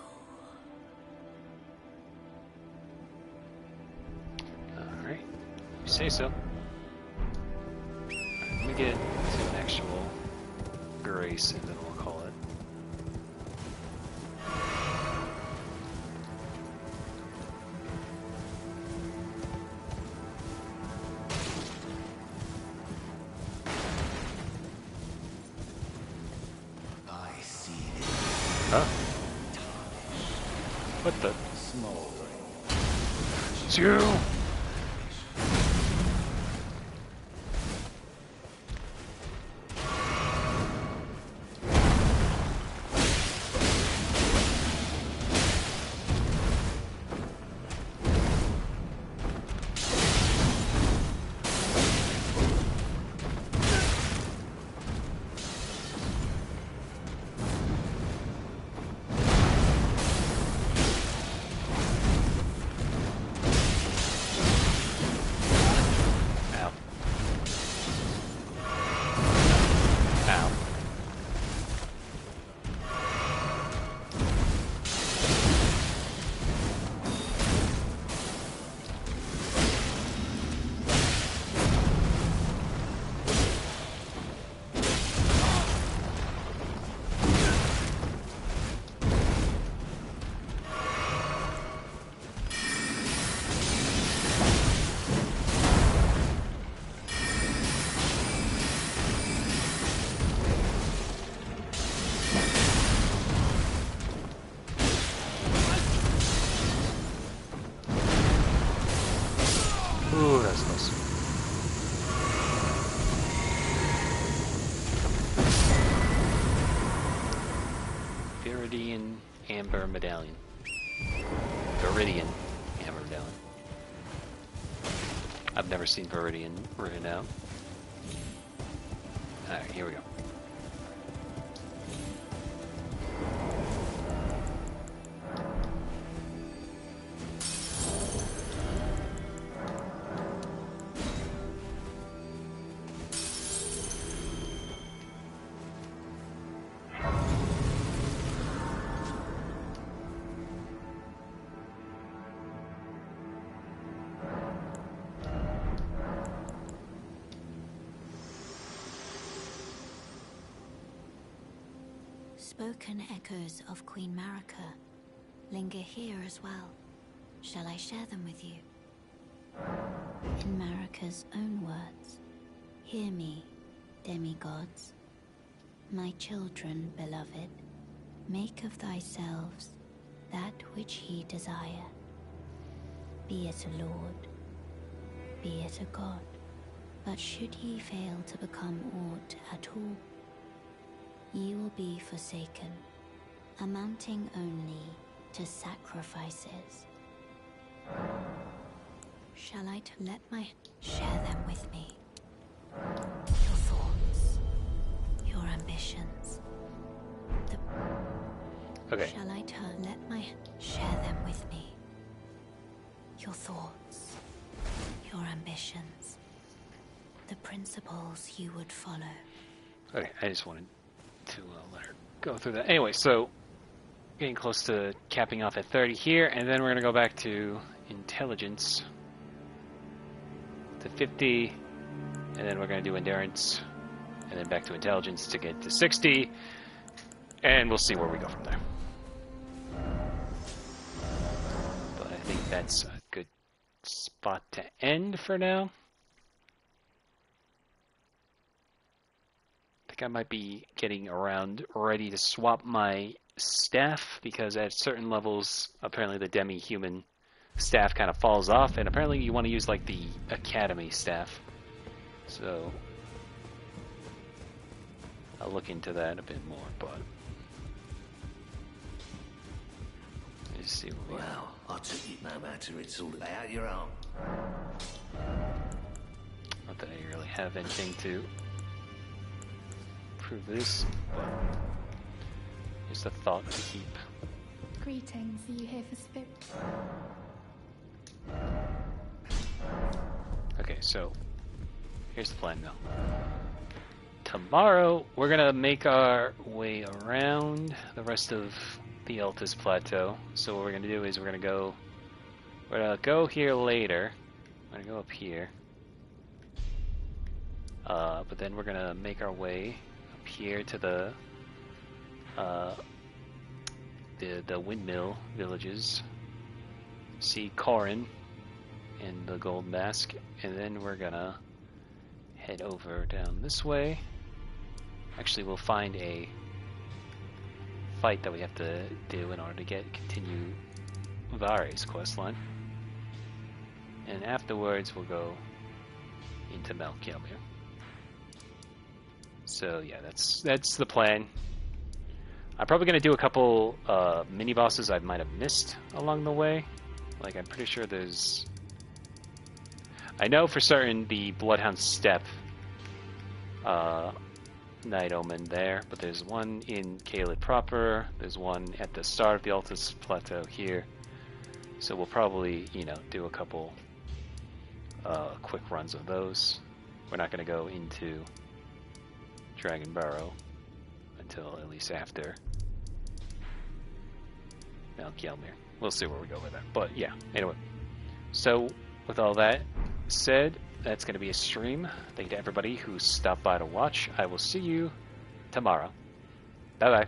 Alright, you say so. Alright, let me get to an actual grace and then we'll call it. I see it. Huh? What the? Smoldering. It's you! Ooh, that's close. Viridian Amber Medallion. Viridian Amber Medallion. I've never seen Viridian written out. Alright, here we go. Spoken echoes of Queen Marika linger here as well. Shall I share them with you? In Marika's own words, hear me, demigods. My children, beloved, make of thyselves that which ye desire. Be it a lord, be it a god. But should ye fail to become aught at all, ye will be forsaken, amounting only to sacrifices. Shall I let my share them with me? Your thoughts, your ambitions. Okay. Shall I let my share them with me? Your thoughts, your ambitions, the principles you would follow. Okay, I just wanted to let her go through that. Anyway, so getting close to capping off at 30 here, and then we're going to go back to intelligence to 50, and then we're going to do endurance, and then back to intelligence to get to 60, and we'll see where we go from there. But I think that's a good spot to end for now. I think I might be getting around ready to swap my staff, because at certain levels, apparently the demi-human staff kind of falls off, and apparently you want to use like the academy staff. So I'll look into that a bit more, but let's see what we Well, I took it no matter, it's all out your own. not that I really have anything to prove this, but just a thought to keep Greetings, are you here for spirit? Okay, so here's the plan now. Tomorrow, we're gonna make our way around the rest of the Altus Plateau. So what we're gonna do is we're gonna go here later. We're gonna go up here. But then we're gonna make our way up here to the windmill villages. See Corin and the gold mask, and then we're gonna head over down this way. Actually, we'll find a fight that we have to do in order to continue Vare's questline. And afterwards, we'll go into Malkelmir. So yeah, that's the plan. I'm probably gonna do a couple mini bosses I might have missed along the way. Like I'm pretty sure there's. I know for certain the Bloodhound Steppe Night Omen there, but there's one in Caelid proper. There's one at the start of the Altus Plateau here. So we'll probably, do a couple quick runs of those. We're not going to go into Dragon Burrow until at least after Malkelmir. We'll see where we go with that. But yeah, anyway. So with all that said, that's going to be a stream. Thank you to everybody who stopped by to watch. I will see you tomorrow. Bye-bye.